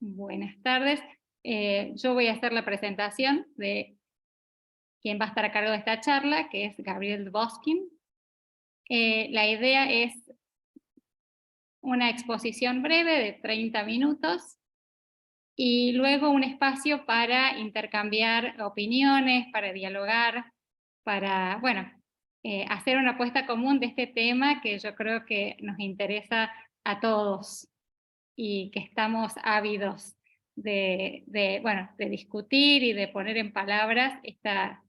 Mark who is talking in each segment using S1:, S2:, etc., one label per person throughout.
S1: Buenas tardes. Yo voy a hacer la presentación de quien va a estar a cargo de esta charla, que es Gabriel Dvoskin. La idea es una exposición breve de 30 minutos y luego un espacio para intercambiar opiniones, para dialogar, para, hacer una apuesta común de este tema que yo creo que nos interesa a todos y que estamos ávidos de discutir y de poner en palabras esta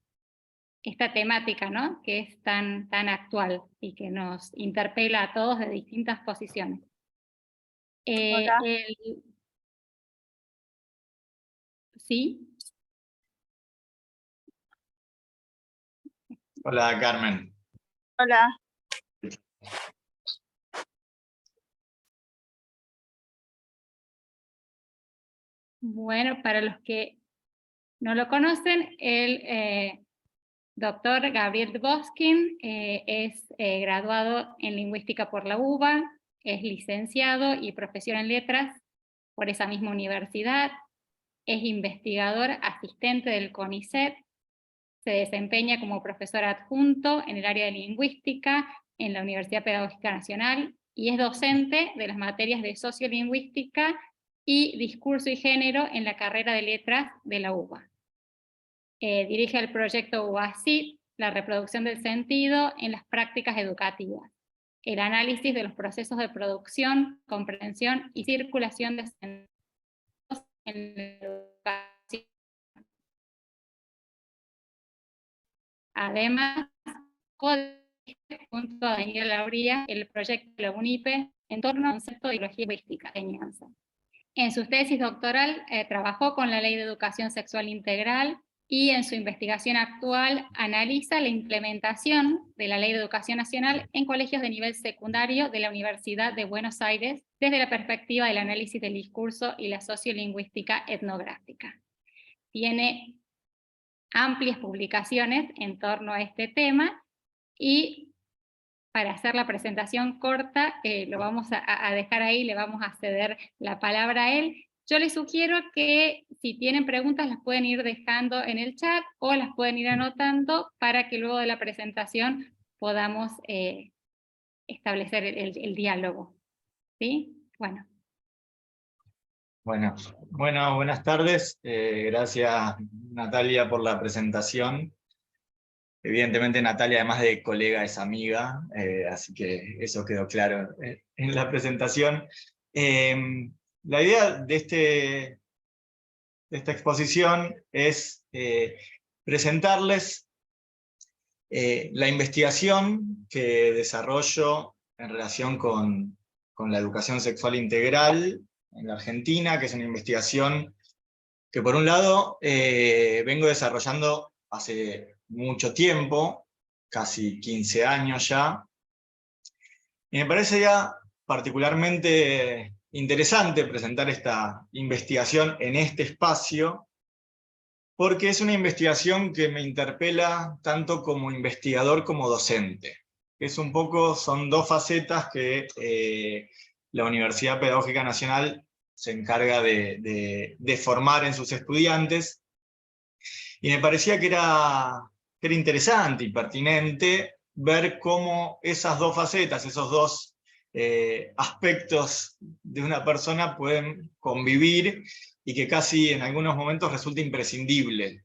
S1: temática, ¿no? Que es tan actual y que nos interpela a todos de distintas posiciones.
S2: Hola.
S1: ¿Sí?
S3: Hola, Carmen.
S2: Hola.
S1: Bueno, para los que no lo conocen, el doctor Gabriel Dvoskin es graduado en Lingüística por la UBA, es licenciado y profesor en Letras por esa misma universidad, es investigador asistente del CONICET, se desempeña como profesor adjunto en el área de Lingüística en la Universidad Pedagógica Nacional y es docente de las materias de Sociolingüística y Discurso y Género en la carrera de Letras de la UBA. Dirige el proyecto UBA-CIT, la reproducción del sentido en las prácticas educativas, el análisis de los procesos de producción, comprensión y circulación de sentidos en la educación. Además, junto a Daniel Lauría, el proyecto de la UNIPE en torno al concepto de ideología lingüística de enseñanza. En su tesis doctoral trabajó con la Ley de Educación Sexual Integral y en su investigación actual analiza la implementación de la Ley de Educación Nacional en colegios de nivel secundario de la Universidad de Buenos Aires desde la perspectiva del análisis del discurso y la sociolingüística etnográfica. Tiene amplias publicaciones en torno a este tema y para hacer la presentación corta lo vamos a dejar ahí, le vamos a ceder la palabra a él. Yo les sugiero que si tienen preguntas las pueden ir dejando en el chat o las pueden ir anotando para que luego de la presentación podamos establecer el diálogo. ¿Sí? Bueno.
S3: Bueno, buenas tardes. Gracias, Natalia, por la presentación. Evidentemente, Natalia, además de colega, es amiga, así que eso quedó claro en la presentación. La idea de esta exposición es presentarles la investigación que desarrollo en relación con la educación sexual integral en la Argentina, que es una investigación que por un lado vengo desarrollando hace mucho tiempo, casi 15 años ya, y me parece ya particularmente interesante presentar esta investigación en este espacio, porque es una investigación que me interpela tanto como investigador como docente. Son dos facetas que la Universidad Pedagógica Nacional se encarga de formar en sus estudiantes, y me parecía que era interesante y pertinente ver cómo esas dos facetas, esos dos aspectos de una persona pueden convivir y que casi en algunos momentos resulta imprescindible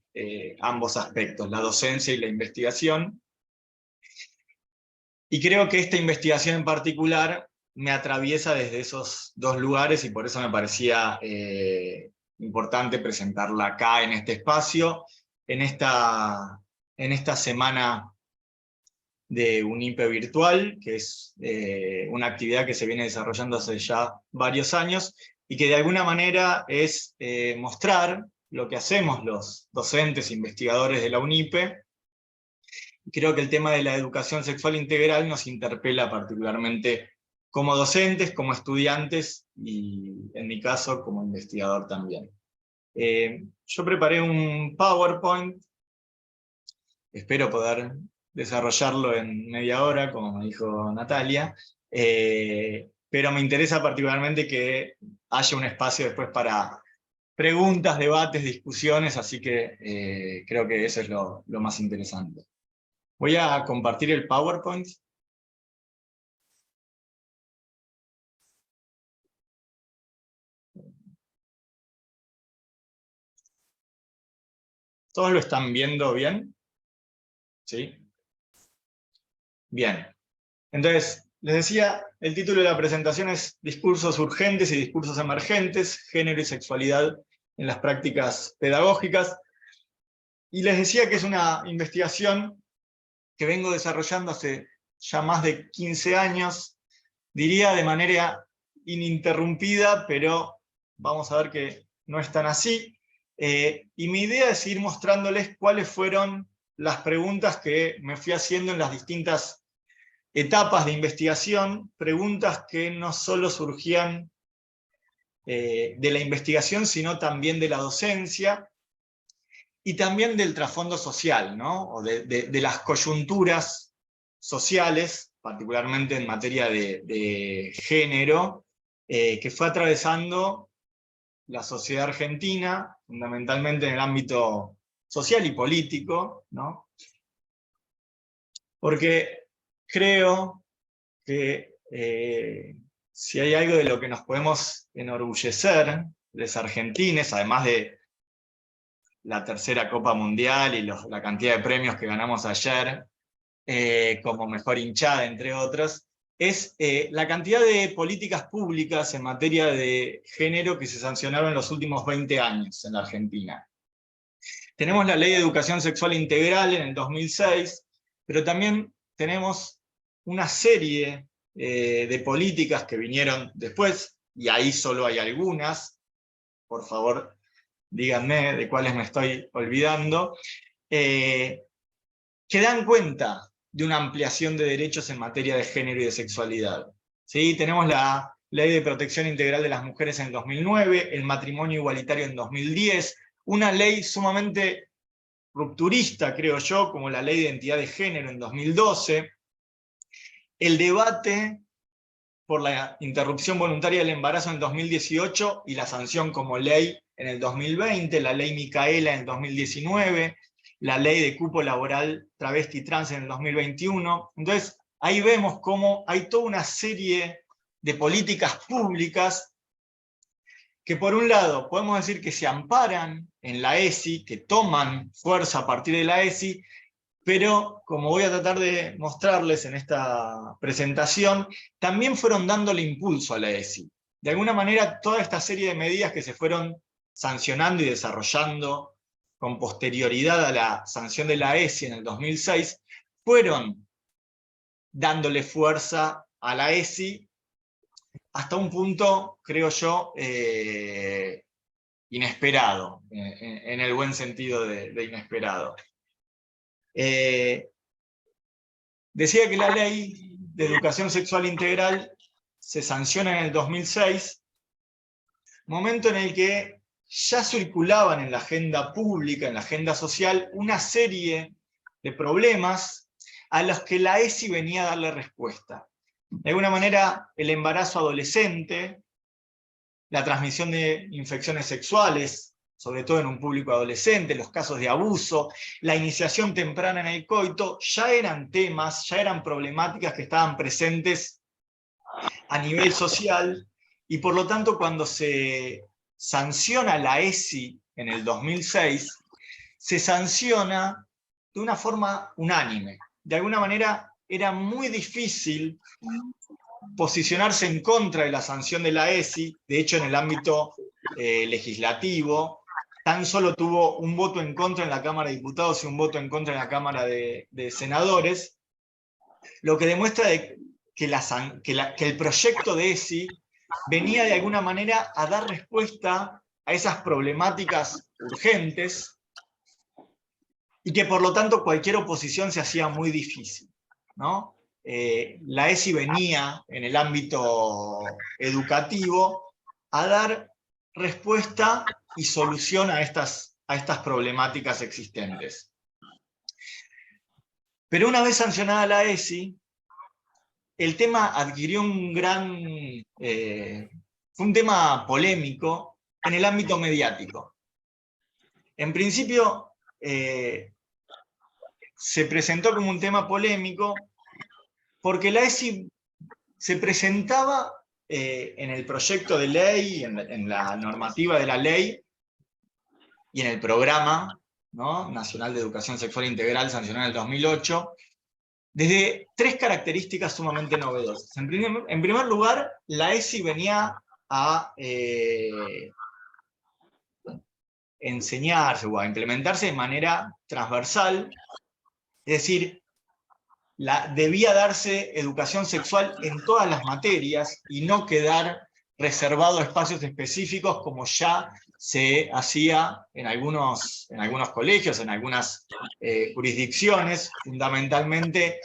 S3: ambos aspectos, la docencia y la investigación. Y creo que esta investigación en particular me atraviesa desde esos dos lugares y por eso me parecía importante presentarla acá en este espacio, en esta semana de UNIPE virtual, que es una actividad que se viene desarrollando hace ya varios años y que de alguna manera es mostrar lo que hacemos los docentes e investigadores de la UNIPE. Creo que el tema de la educación sexual integral nos interpela particularmente como docentes, como estudiantes y en mi caso como investigador también. Yo preparé un PowerPoint, espero poder desarrollarlo en media hora, como me dijo Natalia, pero me interesa particularmente que haya un espacio después para preguntas, debates, discusiones, así que creo que eso es lo más interesante. Voy a compartir el PowerPoint. ¿Todos lo están viendo bien? ¿Sí? Bien. Entonces, les decía, el título de la presentación es Discursos urgentes y discursos emergentes, género y sexualidad en las prácticas pedagógicas. Y les decía que es una investigación que vengo desarrollando hace ya más de 15 años, diría de manera ininterrumpida, pero vamos a ver que no es tan así. Y mi idea es ir mostrándoles cuáles fueron las preguntas que me fui haciendo en las distintas etapas de investigación, preguntas que no solo surgían de la investigación, sino también de la docencia, y también del trasfondo social, ¿no? O de las coyunturas sociales, particularmente en materia de género, que fue atravesando la sociedad argentina, fundamentalmente en el ámbito social y político, ¿no? Porque creo que si hay algo de lo que nos podemos enorgullecer, los argentines, además de la tercera Copa Mundial y la cantidad de premios que ganamos ayer, como mejor hinchada, entre otros, es la cantidad de políticas públicas en materia de género que se sancionaron en los últimos 20 años en la Argentina. Tenemos la Ley de Educación Sexual Integral en el 2006, pero también tenemos una serie de políticas que vinieron después, y ahí solo hay algunas, por favor díganme de cuáles me estoy olvidando, que dan cuenta de una ampliación de derechos en materia de género y de sexualidad. ¿Sí? Tenemos la Ley de Protección Integral de las Mujeres en 2009, el matrimonio igualitario en 2010, una ley sumamente rupturista, creo yo, como la Ley de Identidad de Género en 2012, el debate por la interrupción voluntaria del embarazo en el 2018 y la sanción como ley en el 2020, la Ley Micaela en el 2019, la Ley de Cupo Laboral Travesti Trans en el 2021. Entonces, ahí vemos cómo hay toda una serie de políticas públicas que por un lado podemos decir que se amparan en la ESI, que toman fuerza a partir de la ESI, pero como voy a tratar de mostrarles en esta presentación, también fueron dándole impulso a la ESI. De alguna manera, toda esta serie de medidas que se fueron sancionando y desarrollando con posterioridad a la sanción de la ESI en el 2006, fueron dándole fuerza a la ESI hasta un punto, creo yo, inesperado, en el buen sentido de inesperado. Decía que la Ley de Educación Sexual Integral se sanciona en el 2006, momento en el que ya circulaban en la agenda pública, en la agenda social, una serie de problemas a los que la ESI venía a darle respuesta. De alguna manera, el embarazo adolescente, la transmisión de infecciones sexuales, sobre todo en un público adolescente, los casos de abuso, la iniciación temprana en el coito, ya eran temas, ya eran problemáticas que estaban presentes a nivel social, y por lo tanto cuando se sanciona la ESI en el 2006, se sanciona de una forma unánime. De alguna manera era muy difícil posicionarse en contra de la sanción de la ESI, de hecho en el ámbito legislativo, tan solo tuvo un voto en contra en la Cámara de Diputados y un voto en contra en la Cámara de Senadores, lo que demuestra que el proyecto de ESI venía de alguna manera a dar respuesta a esas problemáticas urgentes y que por lo tanto cualquier oposición se hacía muy difícil, ¿no? La ESI venía en el ámbito educativo a dar respuesta y solución a estas problemáticas existentes. Pero una vez sancionada la ESI, el tema adquirió fue un tema polémico en el ámbito mediático. En principio, se presentó como un tema polémico porque la ESI se presentaba en el proyecto de ley, en la normativa de la ley, y en el programa, ¿no?, Nacional de Educación Sexual Integral sancionado en el 2008, desde 3 características sumamente novedosas. En primer lugar, la ESI venía a enseñarse o a implementarse de manera transversal, es decir, debía darse educación sexual en todas las materias y no quedar reservado a espacios específicos como ya se hacía en algunos colegios, en algunas jurisdicciones, fundamentalmente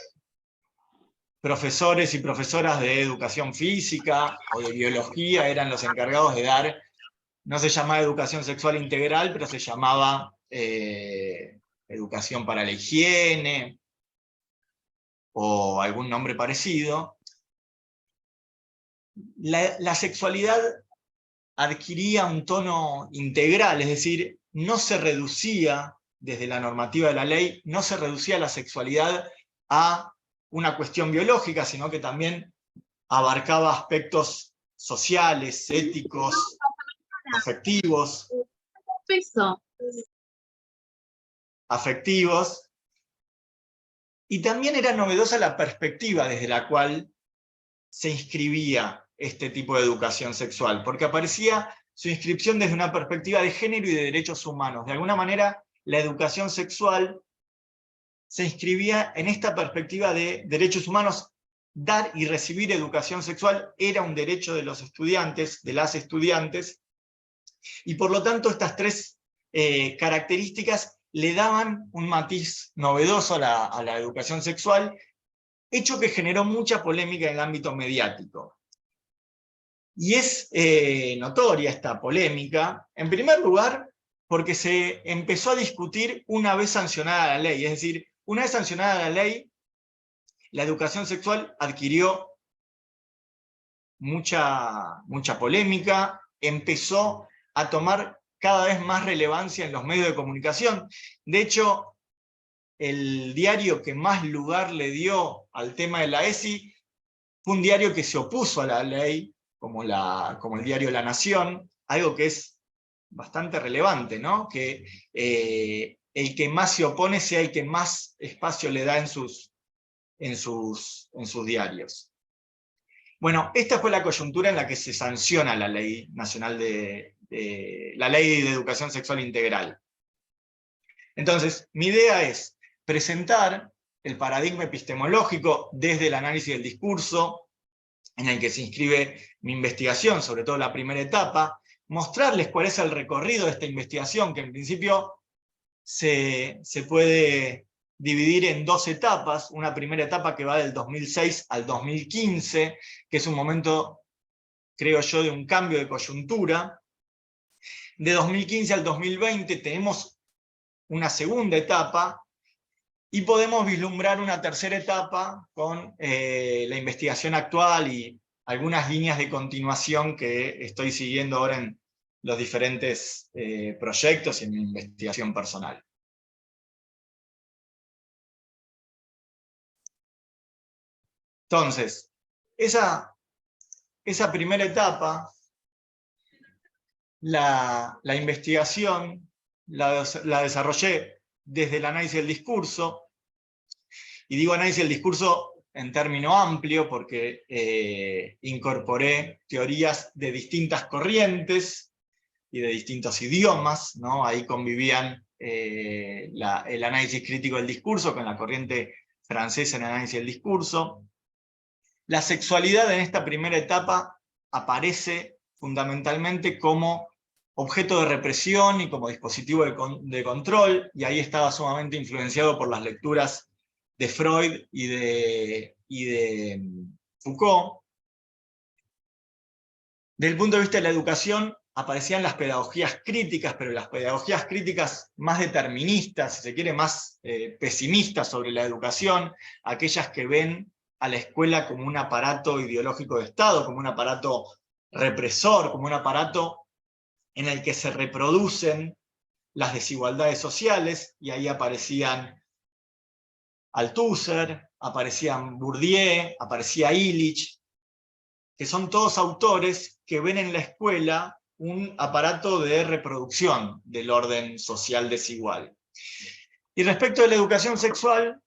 S3: profesores y profesoras de educación física o de biología eran los encargados de dar, no se llamaba educación sexual integral, pero se llamaba educación para la higiene, o algún nombre parecido. La sexualidad adquiría un tono integral, es decir, no se reducía, desde la normativa de la ley, no se reducía la sexualidad a una cuestión biológica, sino que también abarcaba aspectos sociales, éticos, afectivos, y también era novedosa la perspectiva desde la cual se inscribía este tipo de educación sexual, porque aparecía su inscripción desde una perspectiva de género y de derechos humanos. De alguna manera, la educación sexual se inscribía en esta perspectiva de derechos humanos. Dar y recibir educación sexual era un derecho de los estudiantes, de las estudiantes, y por lo tanto estas 3 características le daban un matiz novedoso a la educación sexual, hecho que generó mucha polémica en el ámbito mediático. Y es notoria esta polémica, en primer lugar, porque se empezó a discutir una vez sancionada la ley, es decir, una vez sancionada la ley, la educación sexual adquirió mucha polémica, empezó a tomar cada vez más relevancia en los medios de comunicación. De hecho, el diario que más lugar le dio al tema de la ESI fue un diario que se opuso a la ley, como el diario La Nación, algo que es bastante relevante, ¿no? Que el que más se opone sea el que más espacio le da en sus diarios. Bueno, esta fue la coyuntura en la que se sanciona la Ley Nacional la Ley de Educación Sexual Integral. Entonces, mi idea es presentar el paradigma epistemológico desde el análisis del discurso, en el que se inscribe mi investigación, sobre todo la primera etapa, mostrarles cuál es el recorrido de esta investigación, que en principio se puede dividir en 2 etapas, una primera etapa que va del 2006 al 2015, que es un momento, creo yo, de un cambio de coyuntura. De 2015 al 2020 tenemos una segunda etapa, y podemos vislumbrar una tercera etapa con la investigación actual y algunas líneas de continuación que estoy siguiendo ahora en los diferentes proyectos y en mi investigación personal. Entonces, esa primera etapa, la investigación la desarrollé desde el análisis del discurso, y digo análisis del discurso en término amplio porque incorporé teorías de distintas corrientes y de distintos idiomas, ¿no? Ahí convivían el análisis crítico del discurso con la corriente francesa en análisis del discurso. La sexualidad en esta primera etapa aparece fundamentalmente como objeto de represión y como dispositivo de control, y ahí estaba sumamente influenciado por las lecturas de Freud y de Foucault. Desde el punto de vista de la educación, aparecían las pedagogías críticas, pero las pedagogías críticas más deterministas, si se quiere, más pesimistas sobre la educación, aquellas que ven a la escuela como un aparato ideológico de Estado, como un aparato represor, como un aparato en el que se reproducen las desigualdades sociales, y ahí aparecían Althusser, aparecían Bourdieu, aparecía Illich, que son todos autores que ven en la escuela un aparato de reproducción del orden social desigual. Y respecto de la educación sexual,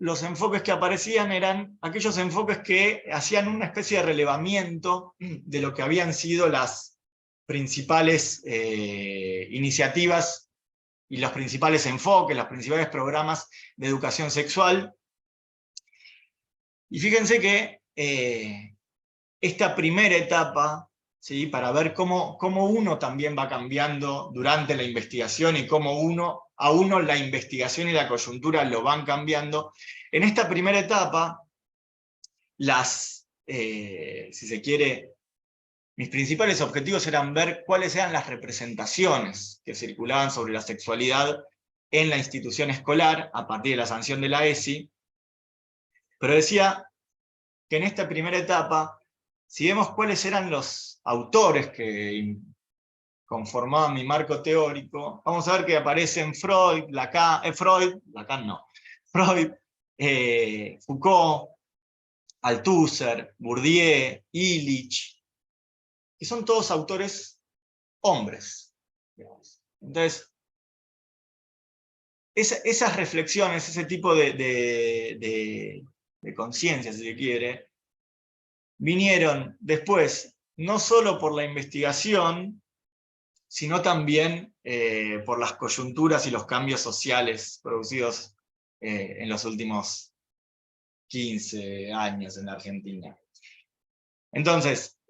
S3: los enfoques que aparecían eran aquellos enfoques que hacían una especie de relevamiento de lo que habían sido las principales iniciativas y los principales enfoques, los principales programas de educación sexual. Y fíjense que esta primera etapa, ¿sí?, para ver cómo uno también va cambiando durante la investigación y cómo a uno la investigación y la coyuntura lo van cambiando, en esta primera etapa, si se quiere, mis principales objetivos eran ver cuáles eran las representaciones que circulaban sobre la sexualidad en la institución escolar a partir de la sanción de la ESI, pero decía que en esta primera etapa, si vemos cuáles eran los autores que conformaban mi marco teórico, vamos a ver que aparecen Freud, Foucault, Althusser, Bourdieu, Illich, que son todos autores hombres, digamos. Entonces, esas reflexiones, ese tipo de conciencia, si se quiere, vinieron después, no solo por la investigación, sino también por las coyunturas y los cambios sociales producidos en los últimos 15 años en la Argentina. Entonces,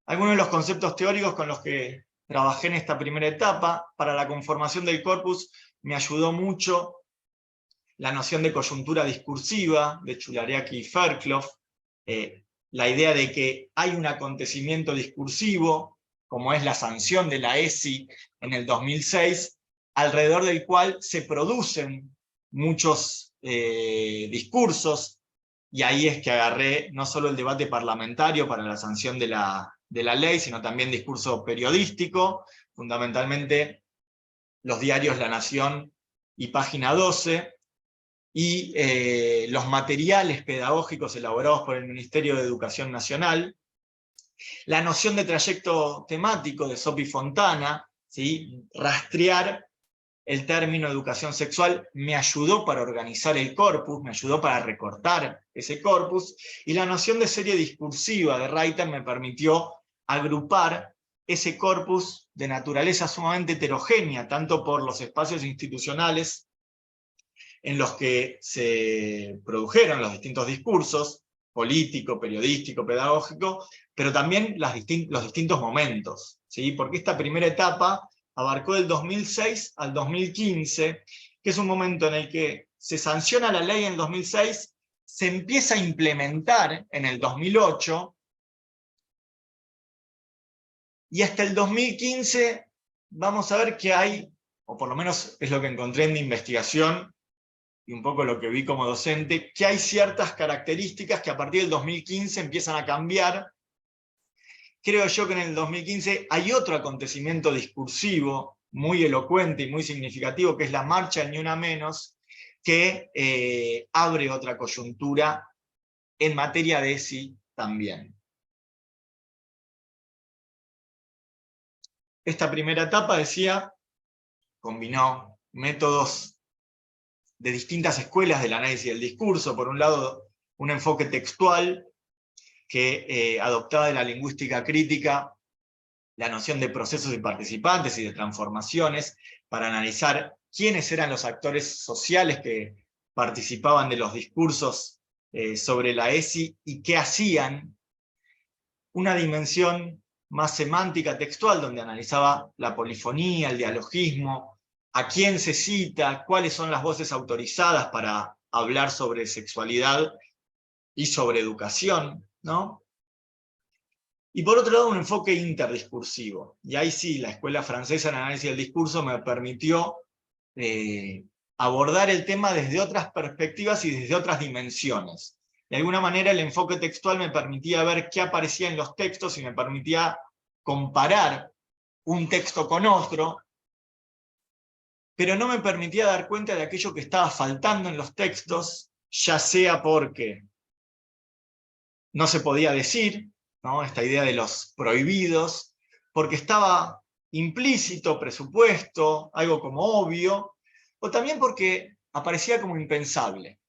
S3: algunos de los conceptos teóricos con los que trabajé en esta primera etapa, para la conformación del corpus, me ayudó mucho la noción de coyuntura discursiva, de Chulariaki y Fairclough, la idea de que hay un acontecimiento discursivo, como es la sanción de la ESI en el 2006, alrededor del cual se producen muchos discursos, y ahí es que agarré no solo el debate parlamentario para la sanción de la ley, sino también discurso periodístico, fundamentalmente los diarios La Nación y Página 12, y los materiales pedagógicos elaborados por el Ministerio de Educación Nacional, la noción de trayecto temático de Sopi Fontana, ¿sí?, rastrear el término educación sexual me ayudó para organizar el corpus, me ayudó para recortar ese corpus, y la noción de serie discursiva de Reiter me permitió agrupar ese corpus de naturaleza sumamente heterogénea, tanto por los espacios institucionales en los que se produjeron los distintos discursos, político, periodístico, pedagógico, pero también los distintos momentos, ¿sí? Porque esta primera etapa abarcó del 2006 al 2015, que es un momento en el que se sanciona la ley en el 2006, se empieza a implementar en el 2008, y hasta el 2015 vamos a ver que hay, o por lo menos es lo que encontré en mi investigación, y un poco lo que vi como docente, que hay ciertas características que a partir del 2015 empiezan a cambiar. Creo yo que en el 2015 hay otro acontecimiento discursivo muy elocuente y muy significativo, que es la marcha Ni Una Menos, que abre otra coyuntura en materia de ESI también. Esta primera etapa, decía, combinó métodos de distintas escuelas del análisis del discurso. Por un lado, un enfoque textual que adoptaba de la lingüística crítica la noción de procesos y participantes y de transformaciones, para analizar quiénes eran los actores sociales que participaban de los discursos sobre la ESI y qué hacían. Una dimensión más semántica textual, donde analizaba la polifonía, el dialogismo, a quién se cita, cuáles son las voces autorizadas para hablar sobre sexualidad y sobre educación, ¿no? Y por otro lado, un enfoque interdiscursivo. Y ahí sí, la escuela francesa en análisis del discurso me permitió abordar el tema desde otras perspectivas y desde otras dimensiones. De alguna manera el enfoque textual me permitía ver qué aparecía en los textos y me permitía comparar un texto con otro, pero no me permitía dar cuenta de aquello que estaba faltando en los textos, ya sea porque no se podía decir, ¿no? Esta idea de los prohibidos, porque estaba implícito, presupuesto, algo como obvio, o también porque aparecía como impensable.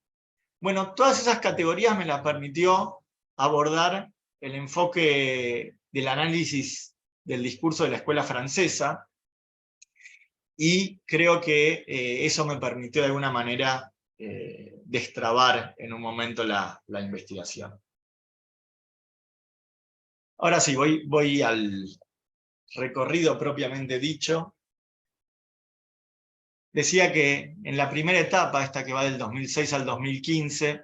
S3: Bueno, todas esas categorías me las permitió abordar el enfoque del análisis del discurso de la escuela francesa, y creo que eso me permitió de alguna manera destrabar en un momento la investigación. Ahora sí, voy al recorrido propiamente dicho. Decía que en la primera etapa, esta que va del 2006 al 2015,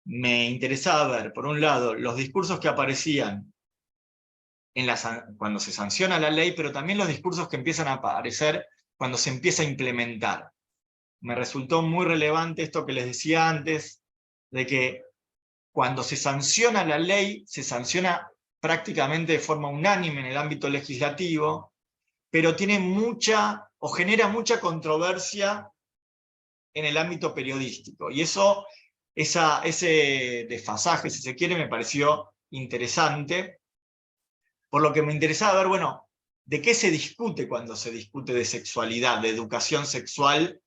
S3: me interesaba ver, por un lado, los discursos que aparecían cuando se sanciona la ley, pero también los discursos que empiezan a aparecer cuando se empieza a implementar. Me resultó muy relevante esto que les decía antes, de que cuando se sanciona la ley, se sanciona prácticamente de forma unánime en el ámbito legislativo, pero tiene o genera mucha controversia en el ámbito periodístico. Y ese desfasaje, si se quiere, me pareció interesante, por lo que me interesaba ver, bueno, ¿de qué se discute cuando se discute de sexualidad, de educación sexual,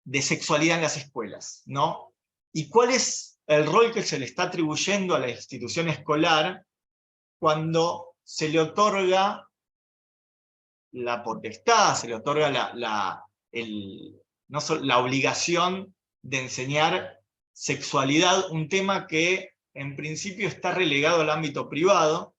S3: de sexualidad en las escuelas, ¿no? ¿Y cuál es el rol que se le está atribuyendo a la institución escolar cuando se le otorga la potestad, se le otorga la obligación de enseñar sexualidad, un tema que en principio está relegado al ámbito privado,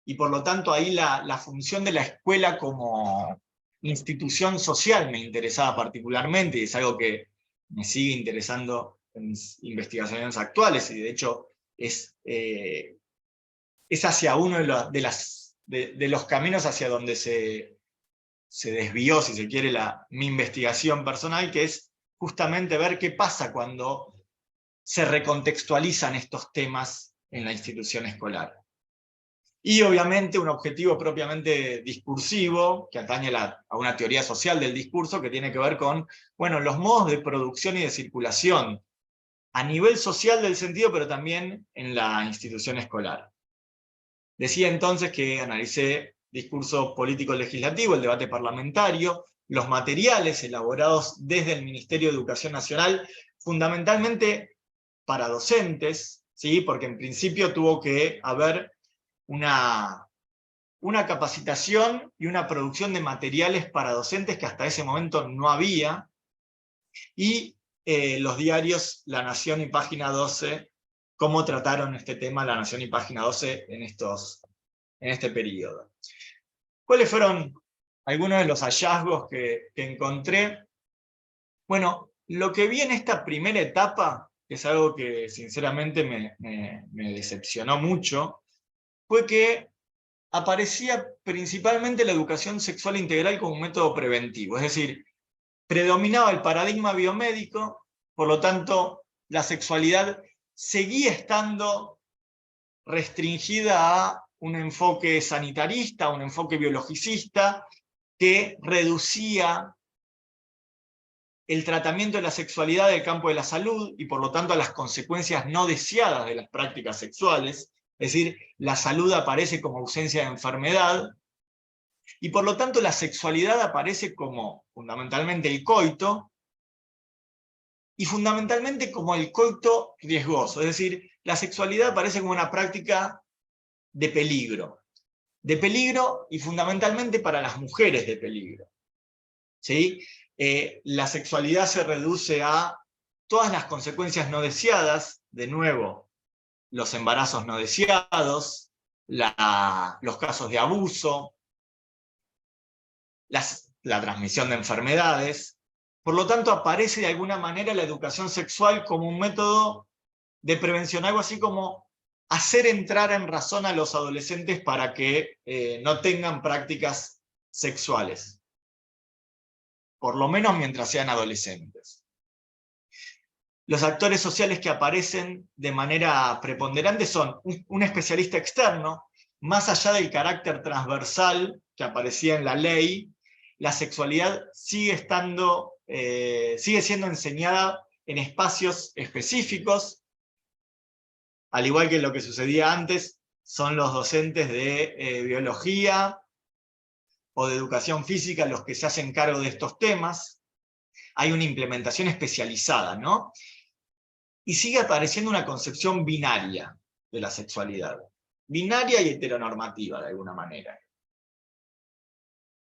S3: y por lo tanto ahí la función de la escuela como institución social me interesaba particularmente, y es algo que me sigue interesando en mis investigaciones actuales, y de hecho es hacia uno de los caminos hacia donde se desvió, si se quiere, mi investigación personal, que es justamente ver qué pasa cuando se recontextualizan estos temas en la institución escolar. Y obviamente un objetivo propiamente discursivo, que atañe a una teoría social del discurso, que tiene que ver con, bueno, los modos de producción y de circulación, a nivel social del sentido, pero también en la institución escolar. Decía entonces que analicé discurso político-legislativo, el debate parlamentario, los materiales elaborados desde el Ministerio de Educación Nacional, fundamentalmente para docentes, ¿sí? Porque en principio tuvo que haber una capacitación y una producción de materiales para docentes que hasta ese momento no había, y los diarios La Nación y Página 12, cómo trataron este tema La Nación y Página 12 en este periodo. ¿Cuáles fueron algunos de los hallazgos que encontré? Bueno, lo que vi en esta primera etapa, que es algo que sinceramente me decepcionó mucho, fue que aparecía principalmente la educación sexual integral como un método preventivo, es decir, predominaba el paradigma biomédico, por lo tanto la sexualidad seguía estando restringida a un enfoque sanitarista, a un enfoque biologicista, que reducía el tratamiento de la sexualidad del campo de la salud, y por lo tanto a las consecuencias no deseadas de las prácticas sexuales, es decir, la salud aparece como ausencia de enfermedad, y por lo tanto la sexualidad aparece como fundamentalmente el coito, y fundamentalmente como el coito riesgoso, es decir, la sexualidad aparece como una práctica de peligro y fundamentalmente para las mujeres de peligro. ¿Sí? La sexualidad se reduce a todas las consecuencias no deseadas, de nuevo, los embarazos no deseados, los casos de abuso, la transmisión de enfermedades. Por lo tanto, aparece de alguna manera la educación sexual como un método de prevención, algo así como hacer entrar en razón a los adolescentes para que no tengan prácticas sexuales, por lo menos mientras sean adolescentes. Los actores sociales que aparecen de manera preponderante son un especialista externo, más allá del carácter transversal que aparecía en la ley, la sexualidad sigue siendo enseñada en espacios específicos, al igual que lo que sucedía antes, son los docentes de biología o de educación física los que se hacen cargo de estos temas. Hay una implementación especializada, ¿no? Y sigue apareciendo una concepción binaria de la sexualidad. Binaria y heteronormativa, de alguna manera.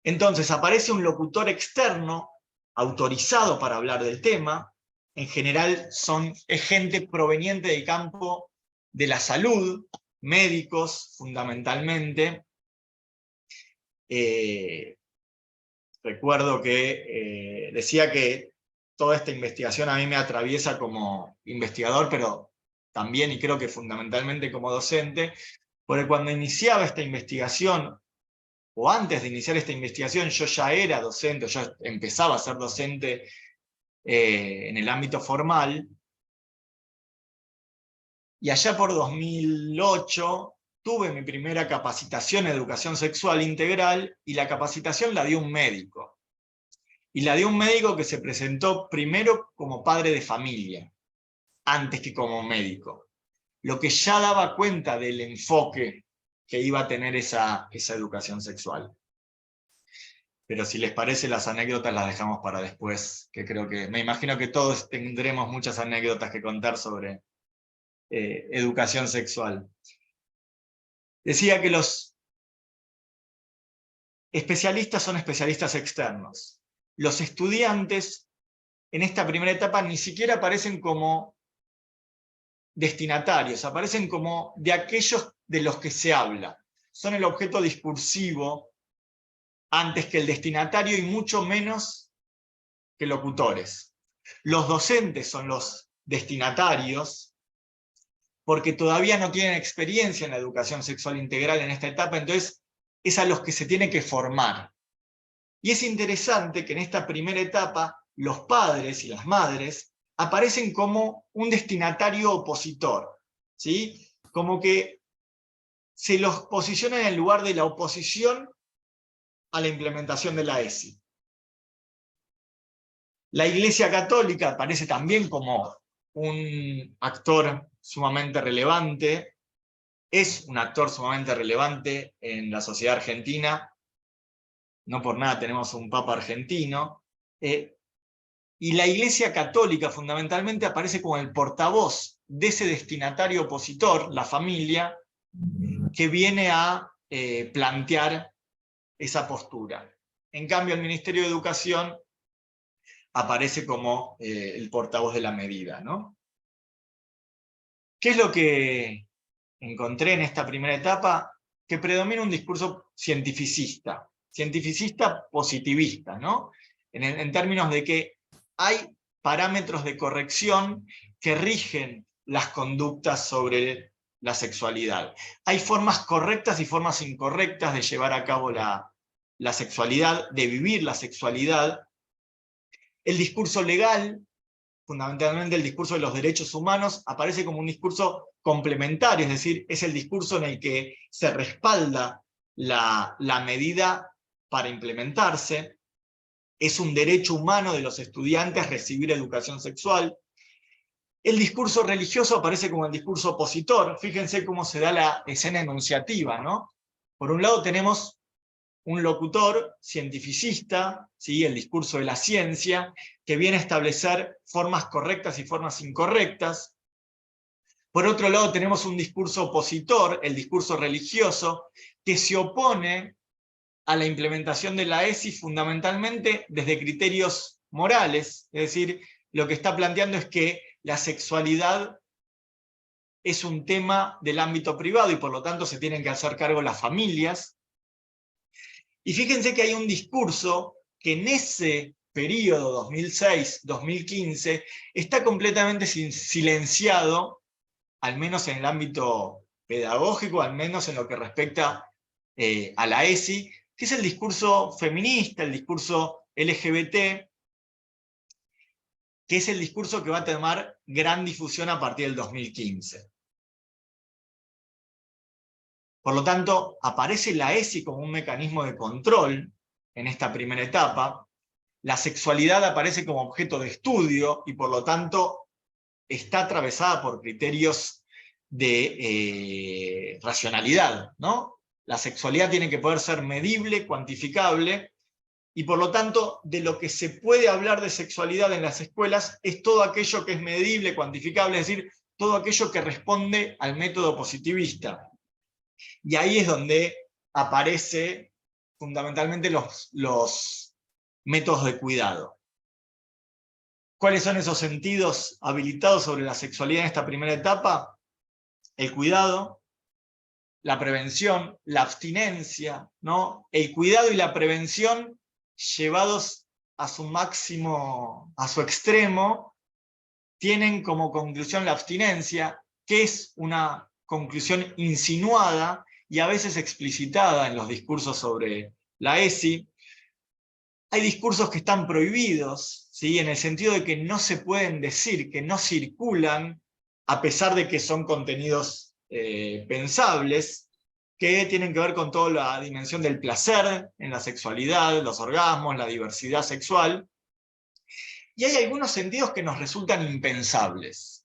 S3: Entonces aparece un locutor externo, autorizado para hablar del tema. En general es gente proveniente del campo de la salud, médicos fundamentalmente. Recuerdo que decía que toda esta investigación a mí me atraviesa como investigador, pero también, y creo que fundamentalmente como docente, porque cuando iniciaba esta investigación, o antes de iniciar esta investigación, yo ya era docente, yo empezaba a ser docente en el ámbito formal, y allá por 2008 tuve mi primera capacitación en educación sexual integral, y la capacitación la dio un médico. Y la dio un médico que se presentó primero como padre de familia, antes que como médico. Lo que ya daba cuenta del enfoque que iba a tener esa educación sexual. Pero si les parece, las anécdotas las dejamos para después, que me imagino que todos tendremos muchas anécdotas que contar sobre educación sexual. Decía que los especialistas son especialistas externos. Los estudiantes, en esta primera etapa, ni siquiera aparecen como destinatarios, aparecen como de aquellos de los que se habla. Son el objeto discursivo antes que el destinatario y mucho menos que locutores. Los docentes son los destinatarios porque todavía no tienen experiencia en la educación sexual integral en esta etapa, entonces es a los que se tiene que formar. Y es interesante que en esta primera etapa los padres y las madres aparecen como un destinatario opositor, ¿sí? Como que se los posiciona en el lugar de la oposición a la implementación de la ESI. La Iglesia Católica aparece también como un actor sumamente relevante, es un actor sumamente relevante en la sociedad argentina, no por nada tenemos un papa argentino, y la Iglesia Católica fundamentalmente aparece como el portavoz de ese destinatario opositor, la familia, que viene a plantear esa postura. En cambio, el Ministerio de Educación aparece como el portavoz de la medida, ¿no? ¿Qué es lo que encontré en esta primera etapa? Que predomina un discurso cientificista positivista, ¿no? En términos de que hay parámetros de corrección que rigen las conductas sobre la sexualidad. Hay formas correctas y formas incorrectas de llevar a cabo la sexualidad, de vivir la sexualidad. El discurso legal, fundamentalmente el discurso de los derechos humanos, aparece como un discurso complementario, es decir, es el discurso en el que se respalda la medida para implementarse. Es un derecho humano de los estudiantes recibir educación sexual. El discurso religioso aparece como el discurso opositor. Fíjense cómo se da la escena enunciativa, ¿no? Por un lado tenemos un locutor cientificista, ¿sí? El discurso de la ciencia, que viene a establecer formas correctas y formas incorrectas. Por otro lado tenemos un discurso opositor, el discurso religioso, que se opone a la implementación de la ESI fundamentalmente desde criterios morales, es decir, lo que está planteando es que la sexualidad es un tema del ámbito privado y por lo tanto se tienen que hacer cargo las familias. Y fíjense que hay un discurso que en ese periodo 2006-2015 está completamente silenciado, al menos en el ámbito pedagógico, al menos en lo que respecta a la ESI, que es el discurso feminista, el discurso LGBT, que es el discurso que va a tomar gran difusión a partir del 2015. Por lo tanto, aparece la ESI como un mecanismo de control en esta primera etapa. La sexualidad aparece como objeto de estudio y por lo tanto está atravesada por criterios de racionalidad, ¿no? La sexualidad tiene que poder ser medible, cuantificable, y por lo tanto, de lo que se puede hablar de sexualidad en las escuelas es todo aquello que es medible, cuantificable, es decir, todo aquello que responde al método positivista. Y ahí es donde aparece fundamentalmente los métodos de cuidado. ¿Cuáles son esos sentidos habilitados sobre la sexualidad en esta primera etapa? El cuidado, la prevención, la abstinencia, ¿no? El cuidado y la prevención llevados a su máximo, a su extremo, tienen como conclusión la abstinencia, que es una conclusión insinuada y a veces explicitada en los discursos sobre la ESI. Hay discursos que están prohibidos, ¿sí? En el sentido de que no se pueden decir, que no circulan, a pesar de que son contenidos pensables, que tienen que ver con toda la dimensión del placer en la sexualidad, los orgasmos, la diversidad sexual. Y hay algunos sentidos que nos resultan impensables.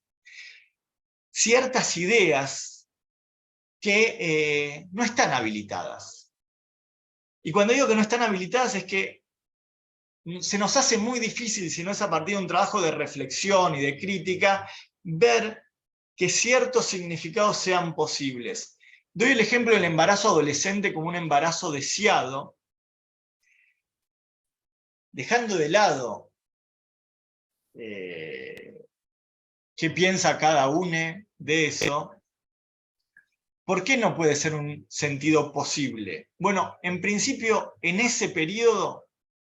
S3: Ciertas ideas que no están habilitadas. Y cuando digo que no están habilitadas es que se nos hace muy difícil, si no es a partir de un trabajo de reflexión y de crítica, ver que ciertos significados sean posibles. Doy el ejemplo del embarazo adolescente como un embarazo deseado, dejando de lado qué piensa cada uno de eso. ¿Por qué no puede ser un sentido posible? Bueno, en principio, en ese periodo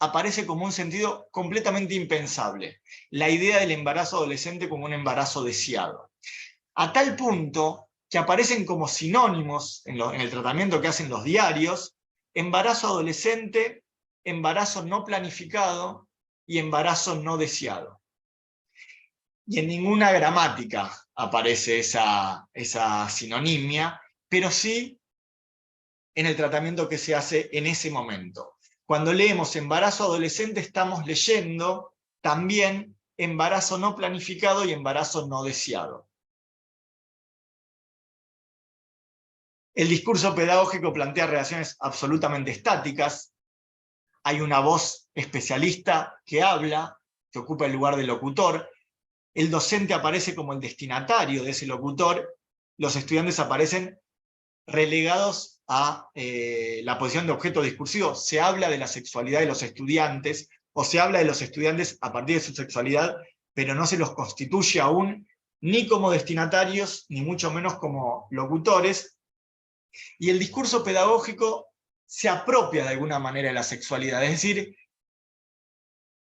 S3: aparece como un sentido completamente impensable, la idea del embarazo adolescente como un embarazo deseado. A tal punto que aparecen como sinónimos en el tratamiento que hacen los diarios, embarazo adolescente, embarazo no planificado y embarazo no deseado. Y en ninguna gramática aparece esa sinonimia, pero sí en el tratamiento que se hace en ese momento. Cuando leemos embarazo adolescente estamos leyendo también embarazo no planificado y embarazo no deseado. El discurso pedagógico plantea relaciones absolutamente estáticas. Hay una voz especialista que habla, que ocupa el lugar del locutor. El docente aparece como el destinatario de ese locutor. Los estudiantes aparecen relegados a la posición de objeto discursivo. Se habla de la sexualidad de los estudiantes, o se habla de los estudiantes a partir de su sexualidad, pero no se los constituye aún ni como destinatarios, ni mucho menos como locutores. Y el discurso pedagógico se apropia de alguna manera de la sexualidad. Es decir,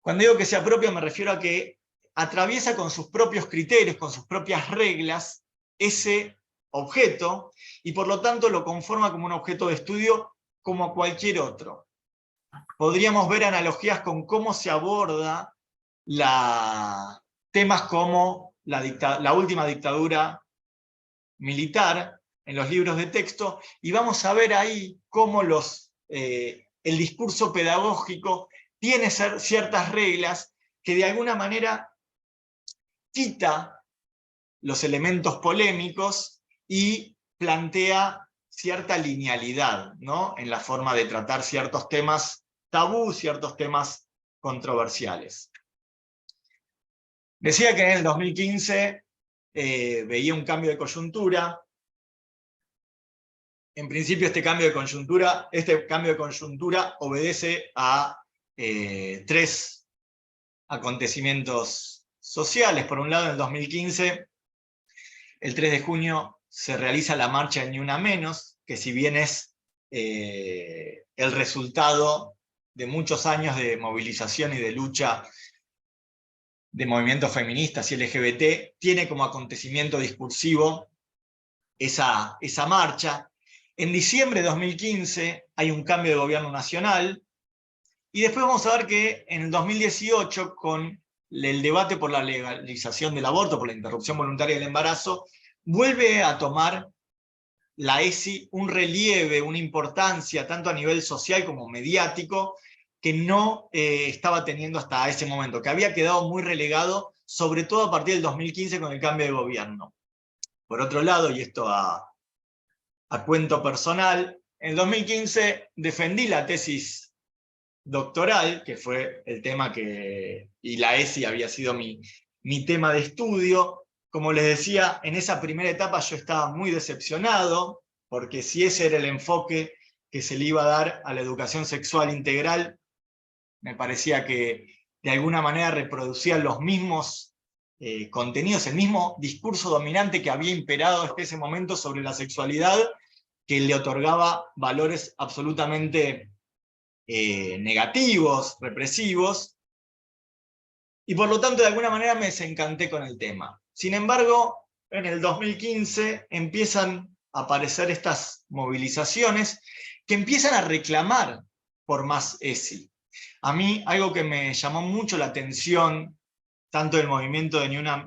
S3: cuando digo que se apropia me refiero a que atraviesa con sus propios criterios, con sus propias reglas, ese objeto, y por lo tanto lo conforma como un objeto de estudio como cualquier otro. Podríamos ver analogías con cómo se aborda temas como la última dictadura militar, en los libros de texto, y vamos a ver ahí cómo el discurso pedagógico tiene ciertas reglas que de alguna manera quita los elementos polémicos y plantea cierta linealidad, ¿no? En la forma de tratar ciertos temas tabú, ciertos temas controversiales. Decía que en el 2015 veía un cambio de coyuntura. En principio este cambio de coyuntura obedece a tres acontecimientos sociales. Por un lado, en el 2015, el 3 de junio, se realiza la marcha de Ni Una Menos, que si bien es el resultado de muchos años de movilización y de lucha de movimientos feministas y LGBT, tiene como acontecimiento discursivo esa marcha. En diciembre de 2015 hay un cambio de gobierno nacional, y después vamos a ver que en el 2018, con el debate por la legalización del aborto, por la interrupción voluntaria del embarazo, vuelve a tomar la ESI un relieve, una importancia, tanto a nivel social como mediático, que no estaba teniendo hasta ese momento, que había quedado muy relegado, sobre todo a partir del 2015 con el cambio de gobierno. Por otro lado, y esto a cuento personal, en el 2015 defendí la tesis doctoral, que fue el tema y la ESI había sido mi tema de estudio. Como les decía, en esa primera etapa yo estaba muy decepcionado, porque si ese era el enfoque que se le iba a dar a la educación sexual integral, me parecía que de alguna manera reproducían los mismos contenidos, el mismo discurso dominante que había imperado hasta ese momento sobre la sexualidad, que le otorgaba valores absolutamente negativos, represivos, y por lo tanto de alguna manera me desencanté con el tema. Sin embargo, en el 2015 empiezan a aparecer estas movilizaciones que empiezan a reclamar por más ESI. A mí algo que me llamó mucho la atención, tanto del movimiento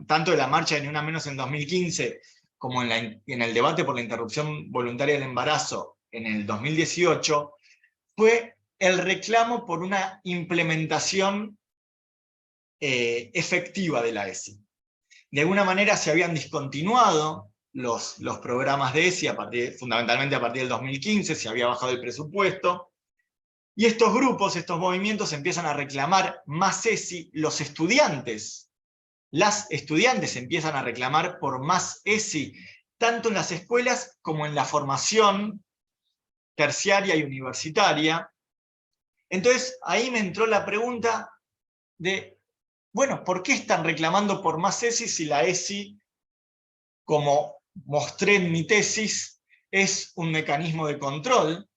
S3: tanto de la marcha de Ni Una Menos en 2015, como en el debate por la interrupción voluntaria del embarazo en el 2018, fue el reclamo por una implementación efectiva de la ESI. De alguna manera se habían discontinuado los programas de ESI, fundamentalmente a partir del 2015, se había bajado el presupuesto, y estos grupos, estos movimientos empiezan a reclamar más ESI, las estudiantes empiezan a reclamar por más ESI, tanto en las escuelas como en la formación terciaria y universitaria. Entonces ahí me entró la pregunta de, bueno, ¿por qué están reclamando por más ESI si la ESI, como mostré en mi tesis, es un mecanismo de control,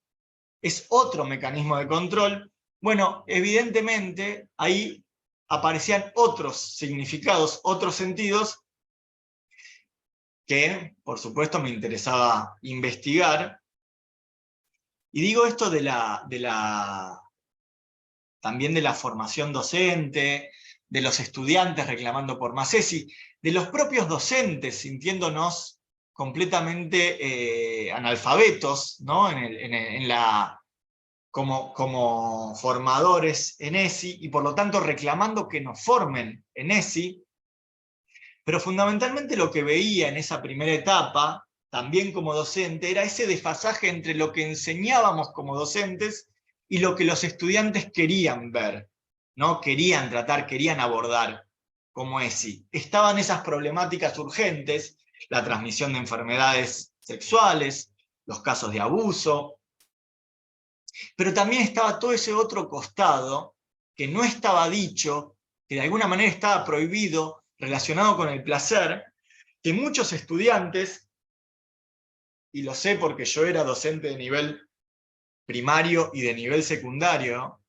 S3: es otro mecanismo de control? Bueno, evidentemente ahí aparecían otros significados, otros sentidos, que por supuesto me interesaba investigar. Y digo esto también de la formación docente, de los estudiantes reclamando por más ESI, de los propios docentes sintiéndonos completamente analfabetos, ¿no? como formadores en ESI, y por lo tanto reclamando que nos formen en ESI. Pero fundamentalmente lo que veía en esa primera etapa, también como docente, era ese desfasaje entre lo que enseñábamos como docentes y lo que los estudiantes querían ver, ¿no? Querían tratar, querían abordar como ESI. Estaban esas problemáticas urgentes, la transmisión de enfermedades sexuales, los casos de abuso, pero también estaba todo ese otro costado que no estaba dicho, que de alguna manera estaba prohibido, relacionado con el placer, que muchos estudiantes, y lo sé porque yo era docente de nivel primario y de nivel secundario,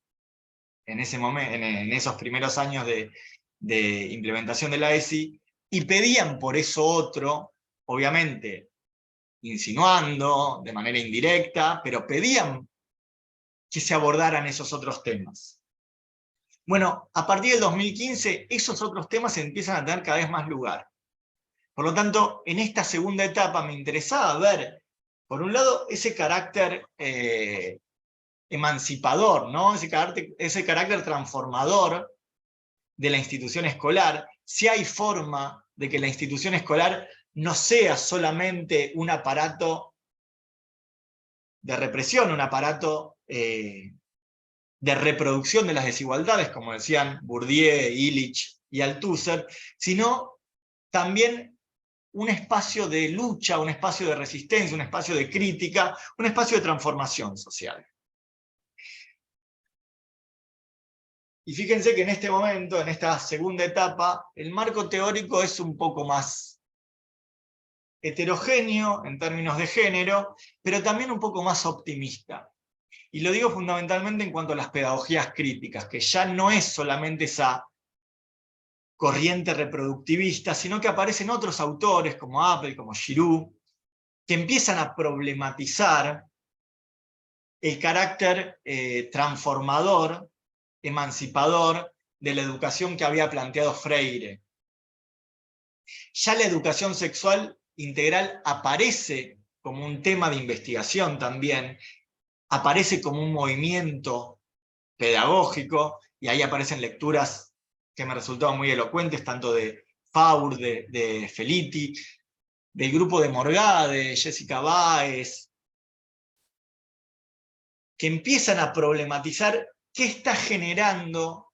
S3: en esos primeros años de implementación de la ESI, y pedían por eso otro, obviamente insinuando, de manera indirecta, pero pedían que se abordaran esos otros temas. Bueno, a partir del 2015, esos otros temas empiezan a tener cada vez más lugar. Por lo tanto, en esta segunda etapa me interesaba ver, por un lado, ese carácter emancipador, ¿no? ese carácter transformador de la institución escolar, si hay forma de que la institución escolar no sea solamente un aparato de represión, un aparato de reproducción de las desigualdades, como decían Bourdieu, Illich y Althusser, sino también un espacio de lucha, un espacio de resistencia, un espacio de crítica, un espacio de transformación social. Y fíjense que en este momento, en esta segunda etapa, el marco teórico es un poco más heterogéneo en términos de género, pero también un poco más optimista. Y lo digo fundamentalmente en cuanto a las pedagogías críticas, que ya no es solamente esa corriente reproductivista, sino que aparecen otros autores como Apple, como Giroux, que empiezan a problematizar el carácter transformador, emancipador de la educación que había planteado Freire. Ya la educación sexual integral aparece como un tema de investigación también, aparece como un movimiento pedagógico, y ahí aparecen lecturas que me resultaban muy elocuentes, tanto de Faur, de Felitti, del grupo de Morgade, Jessica Báez, que empiezan a problematizar qué está generando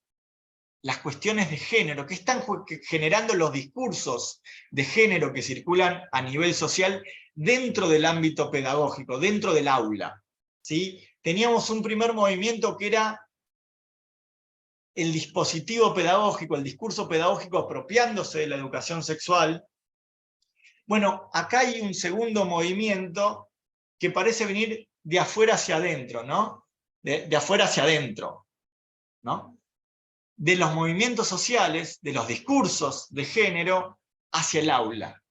S3: las cuestiones de género, qué están generando los discursos de género que circulan a nivel social dentro del ámbito pedagógico, dentro del aula. ¿Sí? Teníamos un primer movimiento que era el dispositivo pedagógico, el discurso pedagógico apropiándose de la educación sexual. Bueno, acá hay un segundo movimiento que parece venir de afuera hacia adentro, ¿no? De afuera hacia adentro, ¿no? De los movimientos sociales, de los discursos de género, hacia el aula.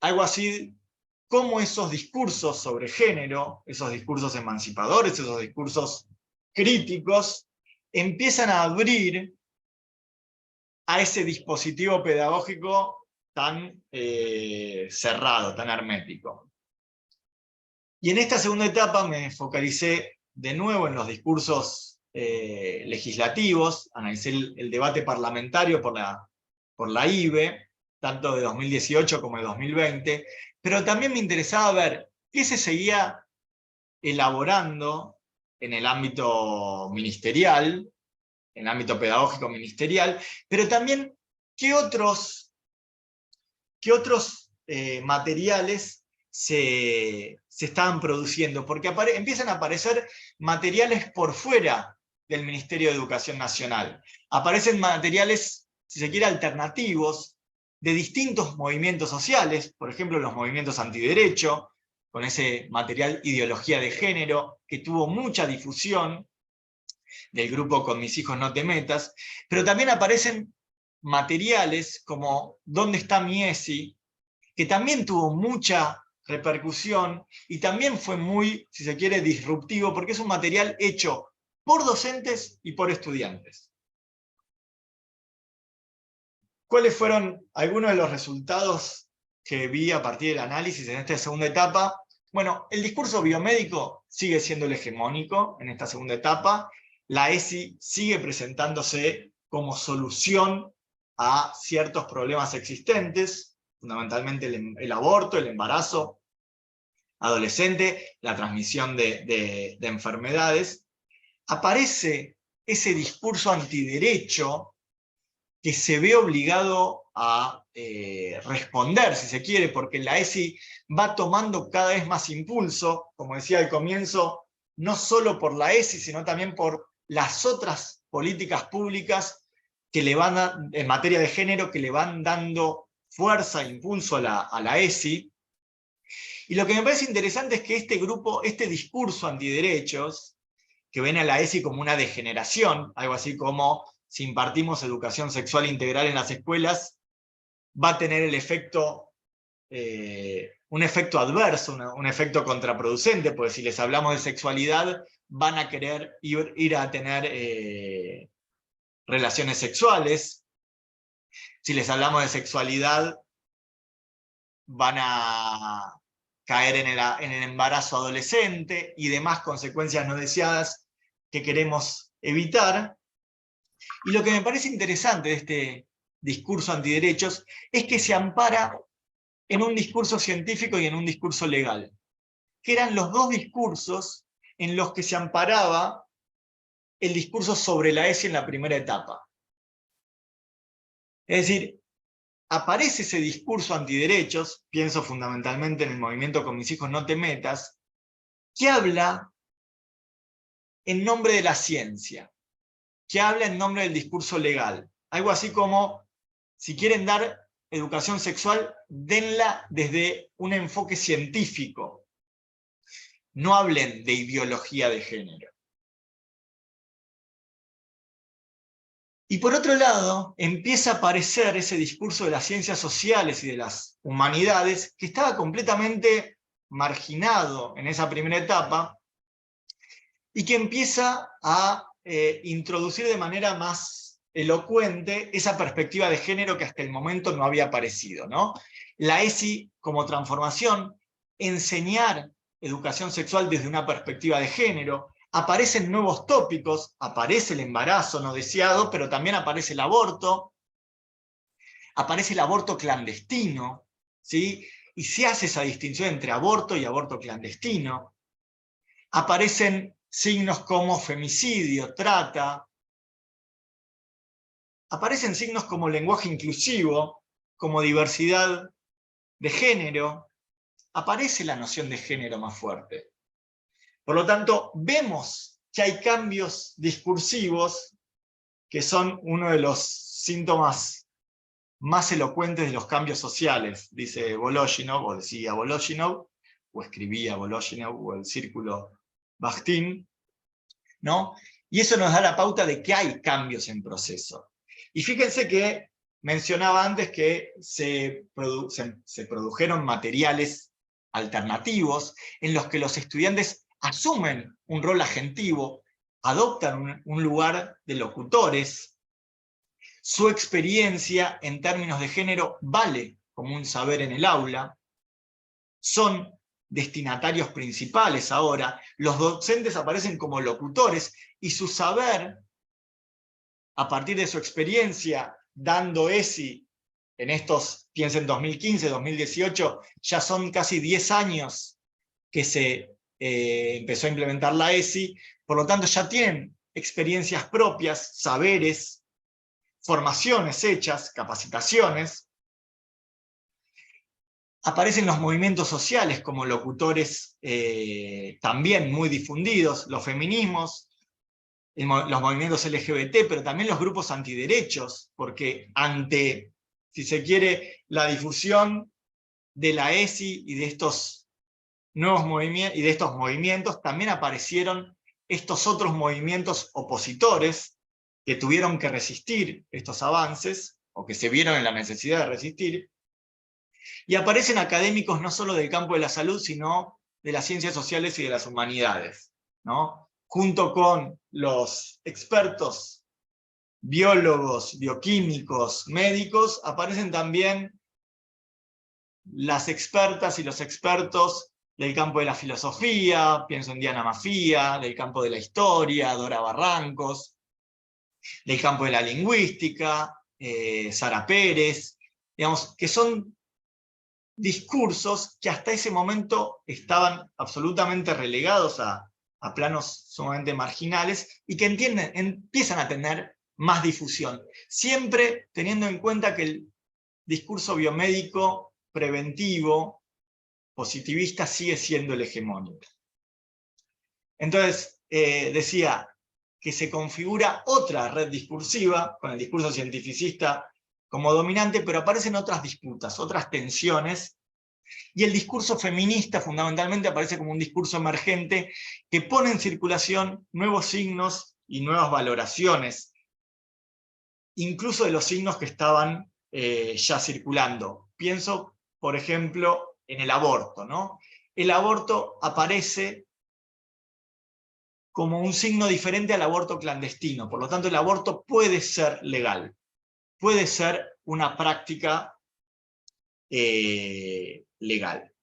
S3: Algo así como esos discursos sobre género, esos discursos emancipadores, esos discursos críticos, empiezan a abrir a ese dispositivo pedagógico tan cerrado, tan hermético. Y en esta segunda etapa me focalicé de nuevo en los discursos legislativos, analicé el debate parlamentario por la IBE, tanto de 2018 como de 2020, pero también me interesaba ver qué se seguía elaborando en el ámbito ministerial, en el ámbito pedagógico ministerial, pero también qué otros materiales se estaban produciendo, porque empiezan a aparecer materiales por fuera del Ministerio de Educación Nacional. Aparecen materiales, si se quiere, alternativos, de distintos movimientos sociales, por ejemplo, los movimientos antiderecho, con ese material Ideología de Género, que tuvo mucha difusión, del grupo Con mis hijos no te metas, pero también aparecen materiales como ¿Dónde está mi ESI?, que también tuvo mucha repercusión y también fue muy, si se quiere, disruptivo, porque es un material hecho por docentes y por estudiantes. ¿Cuáles fueron algunos de los resultados que vi a partir del análisis en esta segunda etapa? Bueno, el discurso biomédico sigue siendo el hegemónico en esta segunda etapa. La ESI sigue presentándose como solución a ciertos problemas existentes, fundamentalmente el aborto, el embarazo adolescente, la transmisión de enfermedades. Aparece ese discurso antiderecho que se ve obligado a responder, si se quiere, porque la ESI va tomando cada vez más impulso, como decía al comienzo, no solo por la ESI, sino también por las otras políticas públicas que le van en materia de género, que le van dando fuerza e impulso a la ESI. Y lo que me parece interesante es que este discurso antiderechos, que ven a la ESI como una degeneración, algo así como si impartimos educación sexual integral en las escuelas, va a tener un efecto adverso, un efecto contraproducente, porque si les hablamos de sexualidad, van a querer ir a tener relaciones sexuales. Si les hablamos de sexualidad, van a caer en el embarazo adolescente y demás consecuencias no deseadas que queremos evitar. Y lo que me parece interesante de este discurso antiderechos es que se ampara en un discurso científico y en un discurso legal, que eran los dos discursos en los que se amparaba el discurso sobre la ESI en la primera etapa. Es decir, aparece ese discurso antiderechos, pienso fundamentalmente en el movimiento Con mis hijos no te metas, que habla en nombre de la ciencia, que habla en nombre del discurso legal. Algo así como, si quieren dar educación sexual, denla desde un enfoque científico. No hablen de ideología de género. Y por otro lado, empieza a aparecer ese discurso de las ciencias sociales y de las humanidades, que estaba completamente marginado en esa primera etapa, y que empieza a introducir de manera más elocuente esa perspectiva de género que hasta el momento no había aparecido, ¿no? La ESI como transformación, enseñar educación sexual desde una perspectiva de género, aparecen nuevos tópicos, aparece el embarazo no deseado, pero también aparece el aborto clandestino, ¿sí? Y se hace esa distinción entre aborto y aborto clandestino. Aparecen signos como femicidio, trata. Aparecen signos como lenguaje inclusivo, como diversidad de género. Aparece la noción de género más fuerte. Por lo tanto, vemos que hay cambios discursivos que son uno de los síntomas más elocuentes de los cambios sociales, dice Voloshinov, o decía Voloshinov, o escribía Voloshinov, o el círculo Bakhtin, ¿no? Y eso nos da la pauta de que hay cambios en proceso. Y fíjense que mencionaba antes que se produjeron materiales alternativos en los que los estudiantes asumen un rol agentivo, adoptan un lugar de locutores. Su experiencia en términos de género vale como un saber en el aula. Son destinatarios principales ahora. Los docentes aparecen como locutores y su saber, a partir de su experiencia dando ESI en estos, piensen 2015, 2018, ya son casi 10 años que se empezó a implementar la ESI, por lo tanto ya tienen experiencias propias, saberes, formaciones hechas, capacitaciones. Aparecen los movimientos sociales como locutores también muy difundidos, los feminismos, los movimientos LGBT, pero también los grupos antiderechos, porque ante, si se quiere, la difusión de la ESI y de estos nuevos movimientos, y de estos movimientos, también aparecieron estos otros movimientos opositores que tuvieron que resistir estos avances, o que se vieron en la necesidad de resistir, y aparecen académicos no solo del campo de la salud, sino de las ciencias sociales y de las humanidades, ¿no? Junto con los expertos, biólogos, bioquímicos, médicos, aparecen también las expertas y los expertos del campo de la filosofía, pienso en Diana Mafía, del campo de la historia, Dora Barrancos, del campo de la lingüística, Sara Pérez, digamos, que son discursos que hasta ese momento estaban absolutamente relegados a planos sumamente marginales y que empiezan a tener más difusión, siempre teniendo en cuenta que el discurso biomédico preventivo, positivista, sigue siendo el hegemónico. Entonces, decía que se configura otra red discursiva, con el discurso cientificista como dominante, pero aparecen otras disputas, otras tensiones, y el discurso feminista fundamentalmente aparece como un discurso emergente que pone en circulación nuevos signos y nuevas valoraciones, incluso de los signos que estaban ya circulando. Pienso, por ejemplo, en el aborto, ¿no? El aborto aparece como un signo diferente al aborto clandestino, por lo tanto el aborto puede ser legal, puede ser una práctica legal.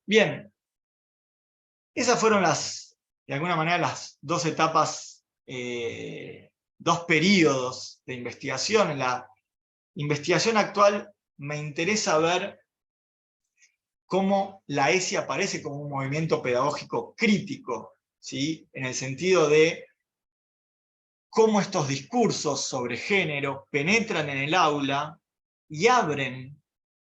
S3: Bien, esas fueron de alguna manera las dos etapas, dos periodos de investigación. En la investigación actual me interesa ver cómo la ESI aparece como un movimiento pedagógico crítico, ¿sí? En el sentido de cómo estos discursos sobre género penetran en el aula y abren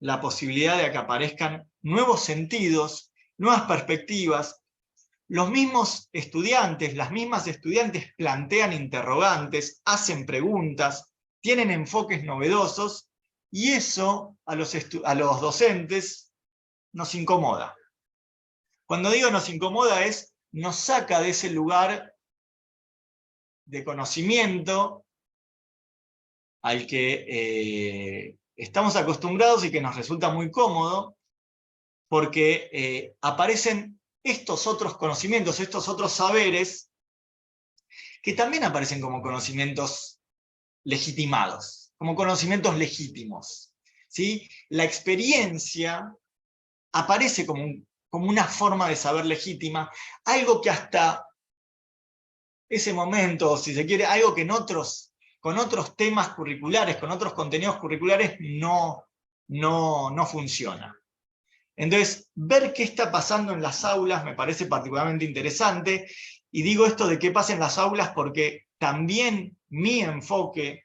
S3: la posibilidad de que aparezcan nuevos sentidos, nuevas perspectivas. Los mismos estudiantes, las mismas estudiantes plantean interrogantes, hacen preguntas, tienen enfoques novedosos, y eso a los docentes nos incomoda. Cuando digo nos incomoda nos saca de ese lugar de conocimiento al que estamos acostumbrados y que nos resulta muy cómodo, porque aparecen estos otros conocimientos, estos otros saberes, que también aparecen como conocimientos legitimados, como conocimientos legítimos, ¿sí? La experiencia aparece como una forma de saber legítima, algo que hasta ese momento, si se quiere, algo que con otros temas curriculares, con otros contenidos curriculares, no funciona. Entonces, ver qué está pasando en las aulas me parece particularmente interesante, y digo esto de qué pasa en las aulas porque también mi enfoque